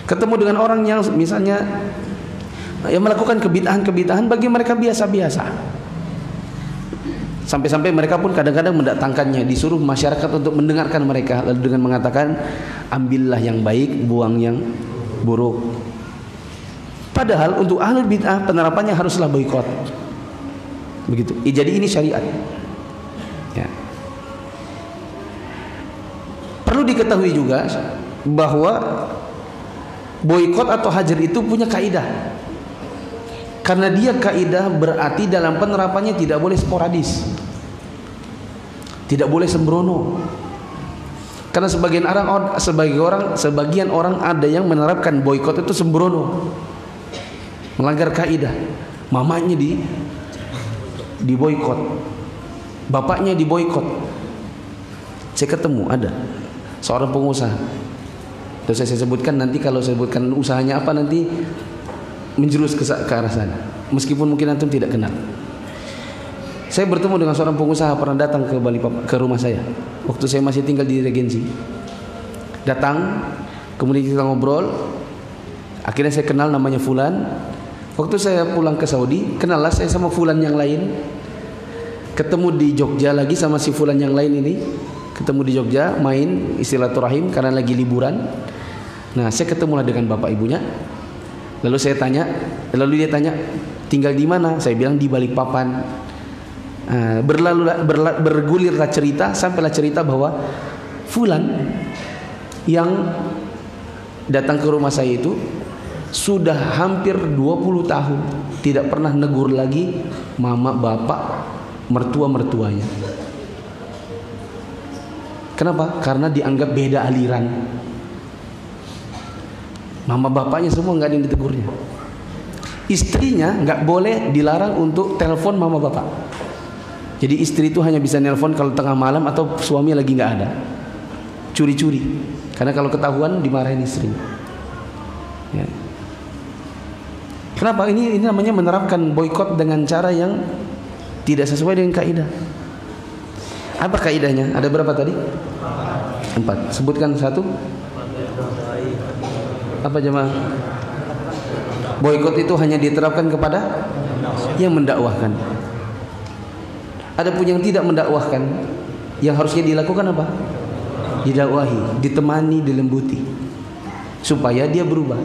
Ketemu dengan orang yang misalnya yang melakukan kebid'ahan bagi mereka biasa-biasa. Sampai-sampai mereka pun kadang-kadang mendatangkannya, disuruh masyarakat untuk mendengarkan mereka, lalu dengan mengatakan ambillah yang baik, buang yang buruk. Padahal untuk ahlul bid'ah penerapannya haruslah boikot. Begitu. Jadi ini syariat. Ya. Perlu diketahui juga bahwa boikot atau hajar itu punya kaidah. Karena dia kaidah berarti dalam penerapannya tidak boleh sporadis, tidak boleh sembrono. Karena sebagian orang ada yang menerapkan boikot itu sembrono, melanggar kaidah. Mamanya di boikot, bapaknya di boikot. Saya ketemu ada seorang pengusaha. Terus saya sebutkan nanti, kalau saya sebutkan usahanya apa nanti menjurus ke arah sana. Meskipun mungkin antum tidak kenal. Saya bertemu dengan seorang pengusaha pernah datang ke rumah saya waktu saya masih tinggal di Regensi. Datang, kemudian kita ngobrol. Akhirnya saya kenal namanya Fulan. Waktu saya pulang ke Saudi, kenallah saya sama Fulan yang lain. Ketemu di Jogja lagi sama si Fulan yang lain ini. Ketemu di Jogja, main silaturahim karena lagi liburan. Nah, saya ketemulah dengan bapak ibunya. Lalu dia tanya, tinggal di mana? Saya bilang di Balikpapan. Bergulirlah cerita, sampailah cerita bahwa Fulan yang datang ke rumah saya itu sudah hampir 20 tahun tidak pernah negur lagi mama, bapak, mertua-mertuanya. Kenapa? Karena dianggap beda aliran. Mama bapaknya semua nggak ada yang ditegurnya. Istrinya nggak boleh dilarang untuk telepon mama bapak. Jadi istri itu hanya bisa nelpon kalau tengah malam atau suami lagi nggak ada. Curi-curi. Karena kalau ketahuan dimarahin istri. Ya. Kenapa? Ini namanya menerapkan boikot dengan cara yang tidak sesuai dengan kaidah. Apa kaidahnya? Ada berapa tadi? 4. Sebutkan satu. Apa jemaah? Boikot itu hanya diterapkan kepada yang mendakwahkan. Adapun yang tidak mendakwahkan, yang harusnya dilakukan apa? Didakwahi, ditemani, dilembuti, supaya dia berubah.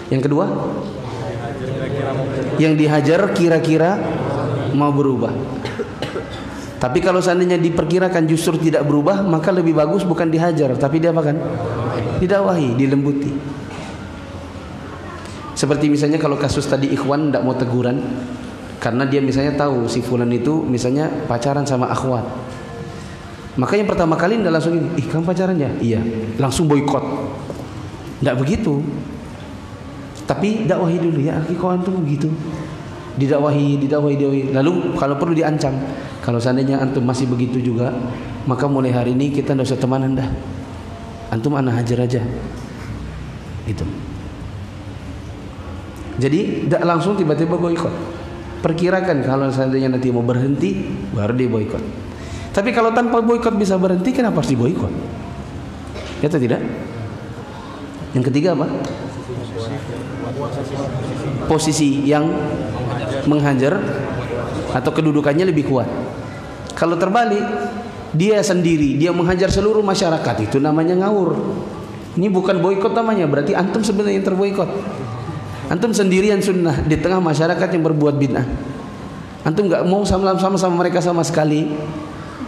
Yang kedua, yang dihajar kira-kira mau berubah. Tapi kalau seandainya diperkirakan justru tidak berubah, maka lebih bagus bukan dihajar, tapi dia apa kan? Didakwahi, dilembuti. Seperti misalnya kalau kasus tadi ikhwan tidak mau teguran karena dia misalnya tahu si fulan itu misalnya pacaran sama akhwat. Maka yang pertama kali tidak langsung ini, kamu pacaran ya? Iya. Langsung boikot. Tidak begitu. Tapi dakwahi dulu, ya akhi, kau antum begitu. Didakwahi. Lalu kalau perlu diancam. Kalau seandainya antum masih begitu juga, maka mulai hari ini kita tidak usah temanan dah. Antum ana hajar aja. Gitu. Jadi tidak langsung tiba-tiba boikot. Perkirakan kalau seandainya nanti mau berhenti, baru dia boikot. Tapi kalau tanpa boikot bisa berhenti, kenapa harus diboikot? Ya atau tidak? Yang ketiga apa? Posisi yang menghajar atau kedudukannya lebih kuat. Kalau terbalik, dia sendiri, dia menghajar seluruh masyarakat, itu namanya ngawur. Ini bukan boikot namanya, berarti antum sebenarnya yang terboikot. Antum sendirian sunnah di tengah masyarakat yang berbuat bid'ah. Antum nggak mau sama mereka sama sekali.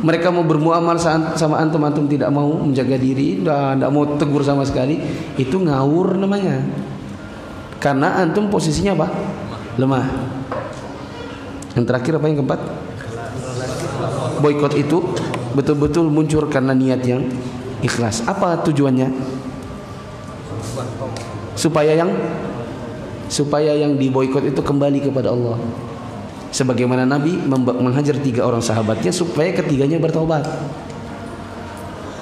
Mereka mau bermuamal sama antum, antum tidak mau menjaga diri, tidak mau tegur sama sekali. Itu ngawur namanya. Karena antum posisinya apa? Lemah. Yang terakhir apa yang keempat? Boikot itu betul-betul muncul karena niat yang ikhlas. Apa tujuannya? Supaya yang diboikot itu kembali kepada Allah. Sebagaimana Nabi menghajar 3 orang sahabatnya supaya ketiganya bertobat.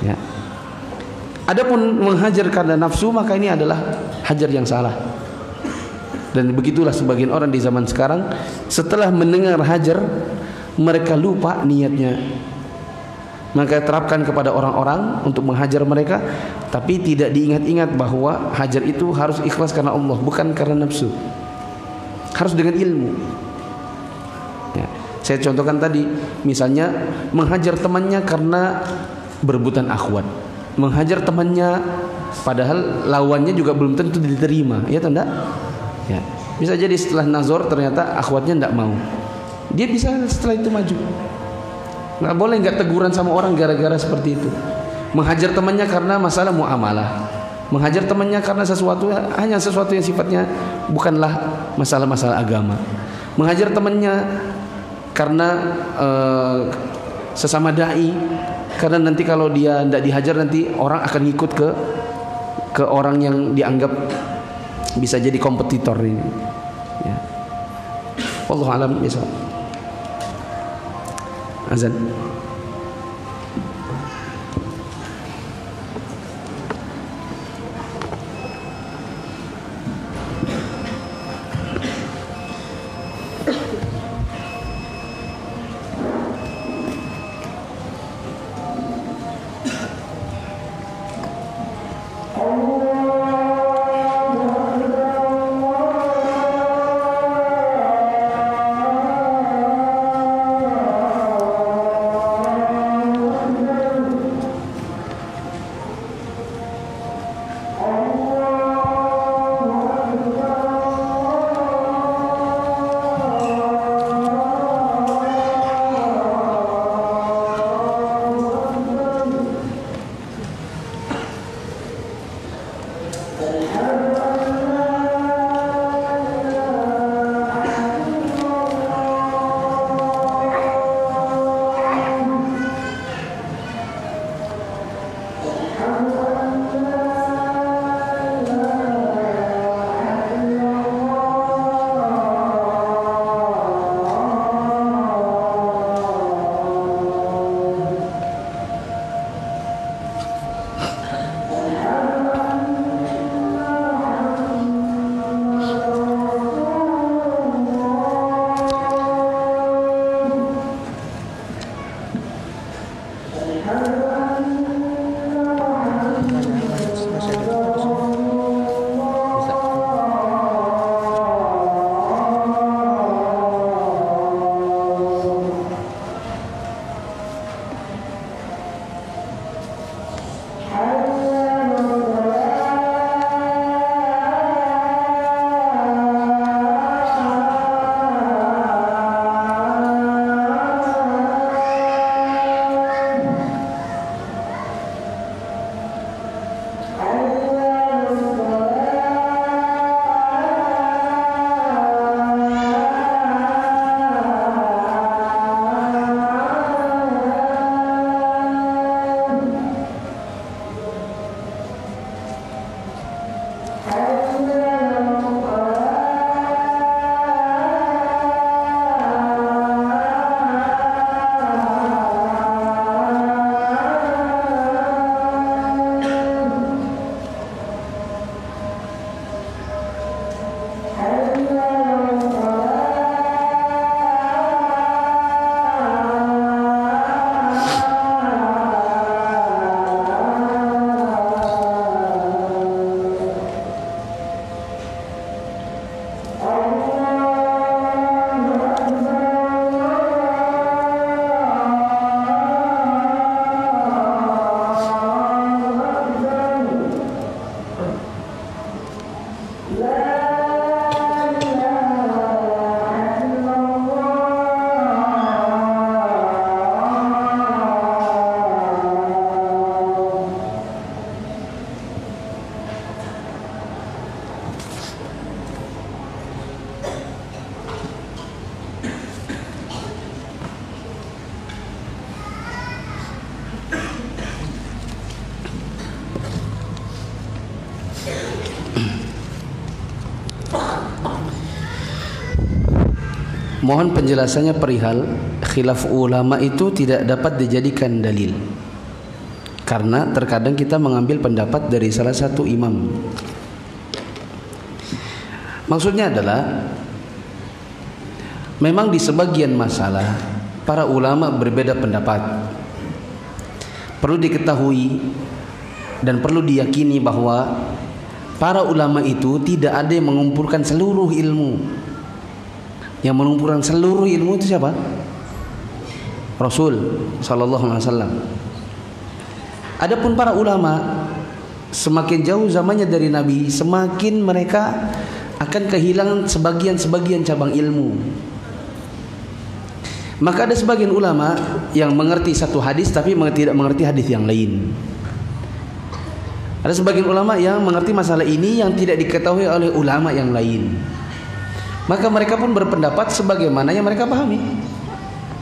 Ya. Adapun menghajar karena nafsu, maka ini adalah hajar yang salah. Dan begitulah sebagian orang di zaman sekarang, setelah mendengar hajar mereka lupa niatnya. Maka terapkan kepada orang-orang untuk menghajar mereka, tapi tidak diingat-ingat bahwa hajar itu harus ikhlas karena Allah, bukan karena nafsu. Harus dengan ilmu. Ya. Saya contohkan tadi, misalnya menghajar temannya karena berebutan akhwat, menghajar temannya padahal lawannya juga belum tentu diterima, ya atau enggak? Ya. Bisa jadi setelah nazar ternyata akhwatnya enggak mau, dia bisa setelah itu maju. Nggak boleh nggak teguran sama orang gara-gara seperti itu. Menghajar temannya karena masalah muamalah, menghajar temannya karena hanya sesuatu yang sifatnya bukanlah masalah-masalah agama. Menghajar temannya karena sesama dai, karena nanti kalau dia tidak dihajar nanti orang akan ngikut ke orang yang dianggap bisa jadi kompetitor ini. Ya. Wallahu a'lam bishawab. Azan. Mohon penjelasannya perihal khilaf ulama itu tidak dapat dijadikan dalil, karena terkadang kita mengambil pendapat dari salah satu imam. Maksudnya adalah memang di sebagian masalah para ulama berbeda pendapat. Perlu diketahui dan perlu diyakini bahwa para ulama itu tidak ada yang mengumpulkan seluruh ilmu. Yang mengumpulkan seluruh ilmu itu siapa? Rasul sallallahu alaihi wasallam. Adapun para ulama, semakin jauh zamannya dari Nabi, semakin mereka akan kehilangan sebagian cabang ilmu. Maka ada sebagian ulama yang mengerti satu hadis tapi tidak mengerti hadis yang lain. Ada sebagian ulama yang mengerti masalah ini yang tidak diketahui oleh ulama yang lain. Maka mereka pun berpendapat sebagaimana yang mereka pahami,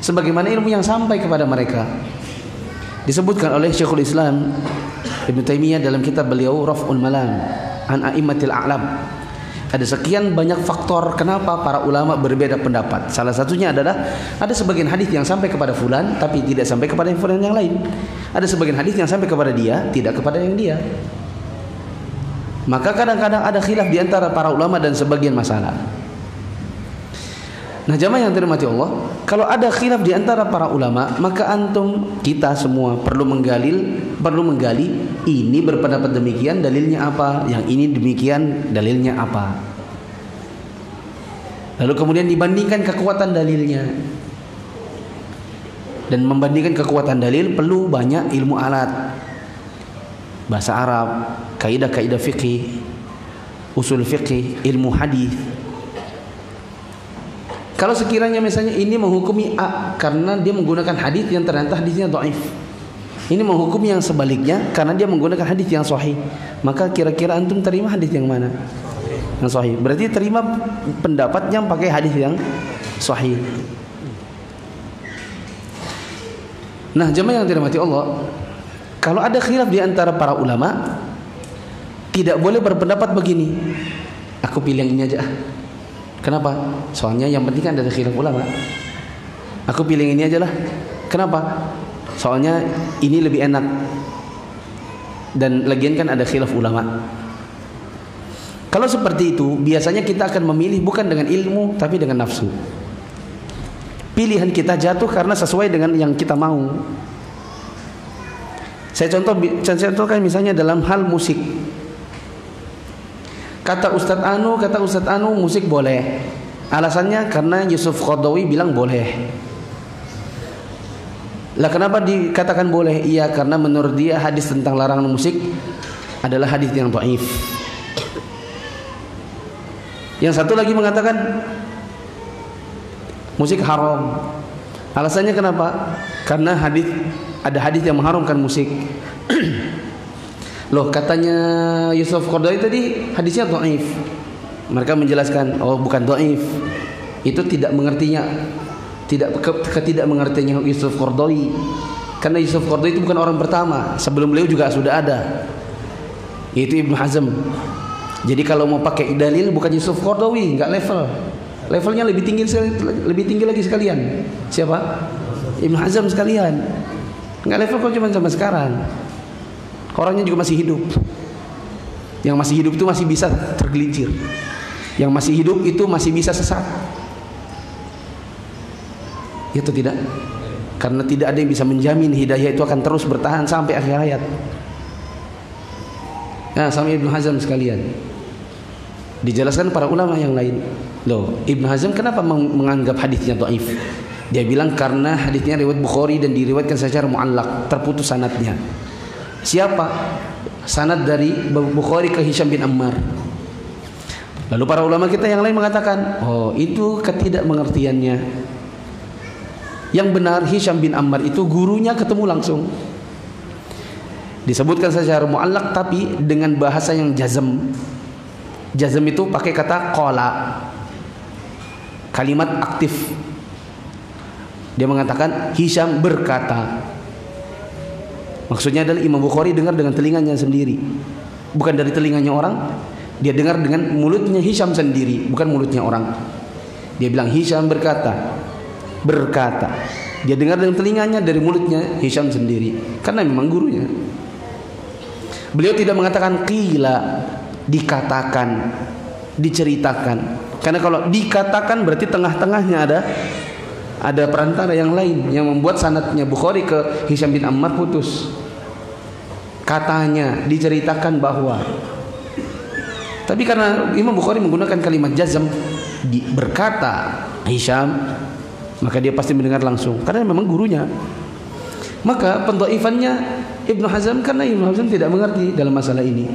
sebagaimana ilmu yang sampai kepada mereka. Disebutkan oleh Syekhul Islam Ibnu Taimiyah dalam kitab beliau Raf'ul Malam an A'immatil A'lam. Ada sekian banyak faktor kenapa para ulama berbeda pendapat. Salah satunya adalah ada sebagian hadis yang sampai kepada fulan tapi tidak sampai kepada fulan yang lain. Ada sebagian hadis yang sampai kepada dia, tidak kepada yang dia. Maka kadang-kadang ada khilaf di antara para ulama dan sebagian masalah. Nah, jamaah yang dirahmati Allah, kalau ada khilaf di antara para ulama, maka antum, kita semua perlu menggali ini berpendapat demikian, dalilnya apa? Yang ini demikian, dalilnya apa? Lalu kemudian dibandingkan kekuatan dalilnya. Dan membandingkan kekuatan dalil perlu banyak ilmu alat. Bahasa Arab, kaidah-kaidah fikih, usul fikih, ilmu hadis. Kalau sekiranya misalnya ini menghukumi A karena dia menggunakan hadis yang ternyata hadisnya dhaif, ini menghukumi yang sebaliknya karena dia menggunakan hadis yang sahih, maka kira-kira antum terima hadis yang mana? Yang sahih. Berarti terima pendapat yang pakai hadis yang sahih. Nah, jemaah yang dirahmati Allah, kalau ada khilaf di antara para ulama, tidak boleh berpendapat begini, aku pilih yang ini aja. Kenapa? Soalnya yang penting kan ada khilaf ulama. Aku pilih ini aja lah. Kenapa? Soalnya ini lebih enak. Dan lagian kan ada khilaf ulama. Kalau seperti itu, biasanya kita akan memilih bukan dengan ilmu tapi dengan nafsu. Pilihan kita jatuh karena sesuai dengan yang kita mau. Saya contohkan misalnya dalam hal musik. Kata Ustadz Anu musik boleh. Alasannya karena Yusuf Qaradawi bilang boleh. Lah kenapa dikatakan boleh? Iya, karena menurut dia hadis tentang larangan musik adalah hadis yang dhaif. Yang satu lagi mengatakan musik haram. Alasannya kenapa? Karena ada hadis yang mengharamkan musik. Loh, katanya Yusuf Qaradawi tadi hadisnya dhaif. Mereka menjelaskan, oh bukan dhaif. Itu tidak mengertinya, tidak mengertinya Yusuf Qaradawi. Karena Yusuf Qaradawi itu bukan orang pertama. Sebelum beliau juga sudah ada, yaitu Ibnu Hazm. Jadi kalau mau pakai dalil bukan Yusuf Qaradawi, enggak levelnya lebih tinggi lagi sekalian. Siapa? Ibnu Hazm sekalian. Enggak level kok cuma sama sekarang. Orangnya juga masih hidup. Yang masih hidup itu masih bisa tergelincir. Yang masih hidup itu masih bisa sesat. Itu tidak. Karena tidak ada yang bisa menjamin hidayah itu akan terus bertahan sampai akhir hayat. Nah, sama Ibnu Hazm sekalian. Dijelaskan para ulama yang lain. Loh, Ibnu Hazm kenapa menganggap hadisnya dhaif? Dia bilang karena hadisnya riwayat Bukhari dan diriwayatkan secara muallaq, terputus sanadnya. Siapa? Sanad dari Bukhari ke Hisham bin Ammar. Lalu para ulama kita yang lain mengatakan, oh itu ketidakmengertiannya. Yang benar Hisham bin Ammar itu gurunya ketemu langsung. Disebutkan secara muallaq tapi dengan bahasa yang jazm. Jazm itu pakai kata qala. Kalimat aktif. Dia mengatakan Hisham berkata. Maksudnya adalah Imam Bukhari dengar dengan telinganya sendiri, bukan dari telinganya orang. Dia dengar dengan mulutnya Hisham sendiri, bukan mulutnya orang. Dia bilang Hisham berkata. Dia dengar dengan telinganya dari mulutnya Hisham sendiri, karena memang gurunya. Beliau tidak mengatakan qila, dikatakan, diceritakan. Karena kalau dikatakan berarti tengah-tengahnya ada perantara yang lain yang membuat sanadnya Bukhari ke Hisham bin Ammar putus. Katanya, diceritakan bahwa. Tapi karena Imam Bukhari menggunakan kalimat jazm, berkata Hisham, maka dia pasti mendengar langsung karena memang gurunya. Maka pendhaifannya Ibnu Hazm, karena Ibnu Hazm tidak mengerti dalam masalah ini.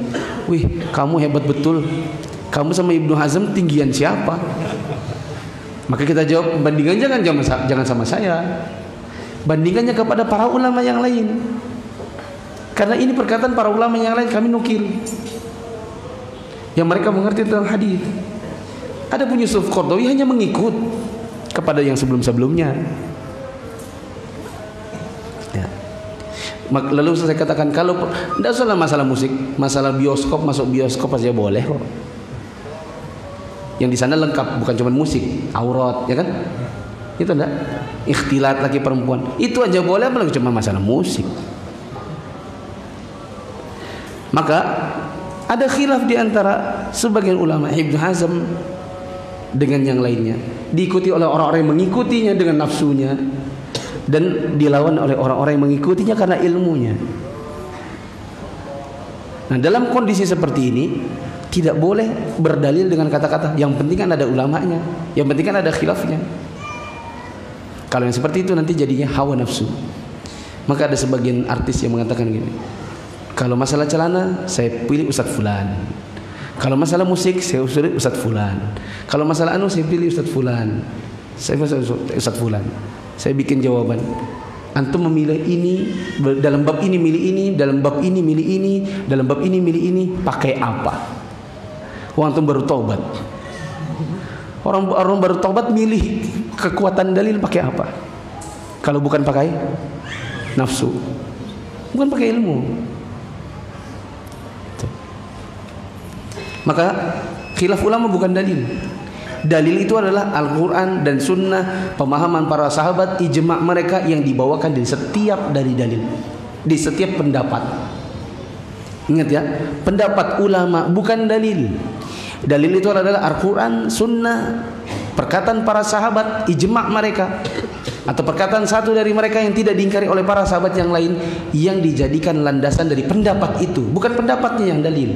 Wih, kamu hebat betul. Kamu sama Ibnu Hazm tinggian siapa? Maka kita jawab, bandingannya jangan sama saya. Bandingannya kepada para ulama yang lain. Karena ini perkataan para ulama yang lain kami nukil. Yang mereka mengerti tentang hadis. Adapun Yusuf Qaradawi hanya mengikut kepada yang sebelum-sebelumnya. Ya. Lalu saya katakan, kalau tidak usah masalah musik, masalah bioskop, masuk bioskop aja boleh kok. Yang di sana lengkap, bukan cuma musik, aurat, ya kan? Itu enggak? Ikhtilat laki perempuan, itu aja boleh, apalagi cuma masalah musik. Maka ada khilaf di antara sebagian ulama, Ibnu Hazm dengan yang lainnya, diikuti oleh orang-orang yang mengikutinya dengan nafsunya, dan dilawan oleh orang-orang yang mengikutinya karena ilmunya. Nah, dalam kondisi seperti ini tidak boleh berdalil dengan kata-kata yang penting kan ada ulamanya, yang penting kan ada khilafnya. Kalau yang seperti itu nanti jadinya hawa nafsu. Maka ada sebagian artis yang mengatakan gini, kalau masalah celana saya pilih Ustadz Fulan, kalau masalah musik saya pilih Ustadz Fulan, kalau masalah saya pilih Ustadz Fulan, saya pilih Ustadz Fulan. Saya bikin jawaban, antum memilih ini, dalam bab ini milih ini, dalam bab ini milih ini, dalam bab ini milih ini, pakai apa? Antum baru taubat. Orang baru taubat milih kekuatan dalil pakai apa? Kalau bukan pakai nafsu, bukan pakai ilmu. Maka khilaf ulama bukan dalil. Dalil itu adalah Al-Quran dan Sunnah, pemahaman para sahabat, ijma' mereka yang dibawakan dari setiap dalil, di setiap pendapat. Ingat ya, pendapat ulama bukan dalil. Dalil itu adalah Al-Quran, Sunnah, perkataan para sahabat, ijma' mereka, atau perkataan satu dari mereka yang tidak diingkari oleh para sahabat yang lain, yang dijadikan landasan dari pendapat itu, bukan pendapatnya yang dalil.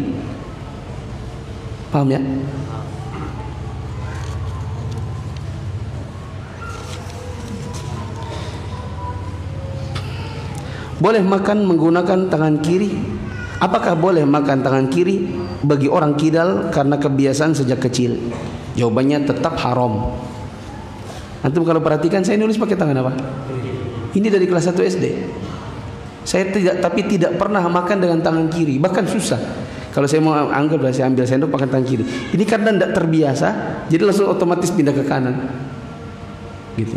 Paham ya? Boleh makan menggunakan tangan kiri. Apakah boleh makan tangan kiri bagi orang kidal karena kebiasaan sejak kecil? Jawabannya tetap haram. Antum kalau perhatikan, saya nulis pakai tangan apa? Ini dari kelas 1 SD. Saya tidak pernah makan dengan tangan kiri, bahkan susah. Kalau saya mau saya ambil sendok pakai tangan kiri. Ini karena tidak terbiasa, jadi langsung otomatis pindah ke kanan. Gitu.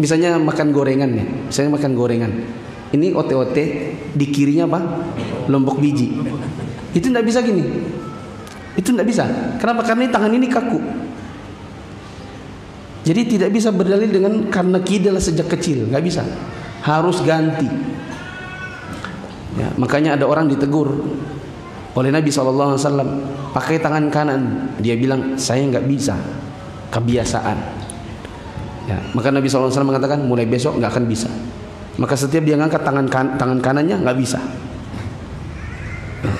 Misalnya makan gorengan ya, saya makan gorengan. Ini ote-ote, di kirinya apa? Lombok biji. Itu tidak bisa gini. Itu tidak bisa. Kenapa? Karena tangan ini kaku. Jadi tidak bisa berdalil dengan karena kidal sejak kecil, nggak bisa. Harus ganti. Ya, makanya ada orang ditegur oleh Nabi SAW, pakai tangan kanan. Dia bilang, saya nggak bisa, kebiasaan. Ya, maka Nabi SAW mengatakan, mulai besok nggak akan bisa. Maka setiap dia ngangkat tangan kanannya nggak bisa. Ya.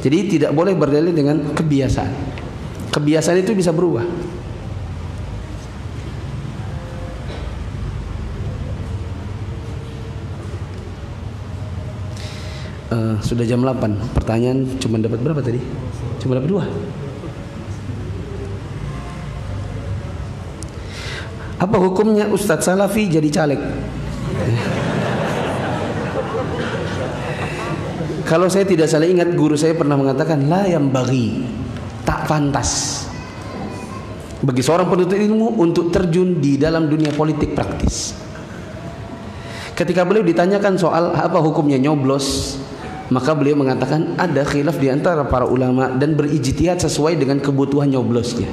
Jadi tidak boleh berdalil dengan kebiasaan. Kebiasaan itu bisa berubah. Sudah jam 8. Pertanyaan cuma dapat berapa tadi? Cuma dapat 2. Apa hukumnya Ustadz Salafi jadi caleg? Kalau saya tidak salah ingat, guru saya pernah mengatakan, la yang bagi, tak pantas bagi seorang penuntut ilmu untuk terjun di dalam dunia politik praktis. Ketika beliau ditanyakan soal apa hukumnya nyoblos, maka beliau mengatakan ada khilaf di antara para ulama dan berijtihad sesuai dengan kebutuhan nyoblosnya.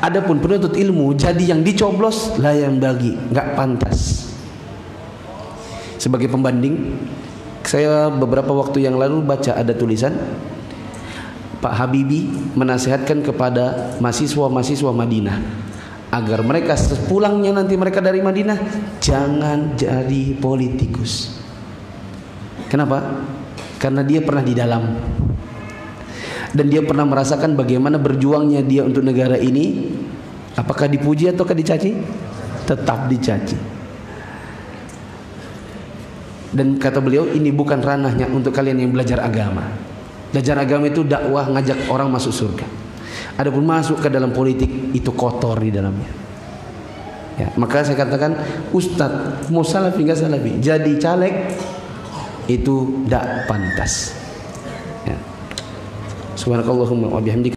Adapun penuntut ilmu jadi yang dicoblos lah yang bagi, nggak pantas. Sebagai pembanding, saya beberapa waktu yang lalu baca ada tulisan Pak Habibie menasihatkan kepada mahasiswa-mahasiswa Madinah agar mereka sepulangnya nanti mereka dari Madinah jangan jadi politikus. Kenapa? Karena dia pernah di dalam dan dia pernah merasakan bagaimana berjuangnya dia untuk negara ini. Apakah dipuji ataukah dicaci? Tetap dicaci. Dan kata beliau, ini bukan ranahnya untuk kalian yang belajar agama. Belajar agama itu dakwah, ngajak orang masuk surga. Adapun masuk ke dalam politik itu kotor di dalamnya. Ya, maka saya katakan, ustadz mau salafi nggak salafi, jadi caleg itu tidak pantas. Ya. Subhanakallahumma wa bihamdika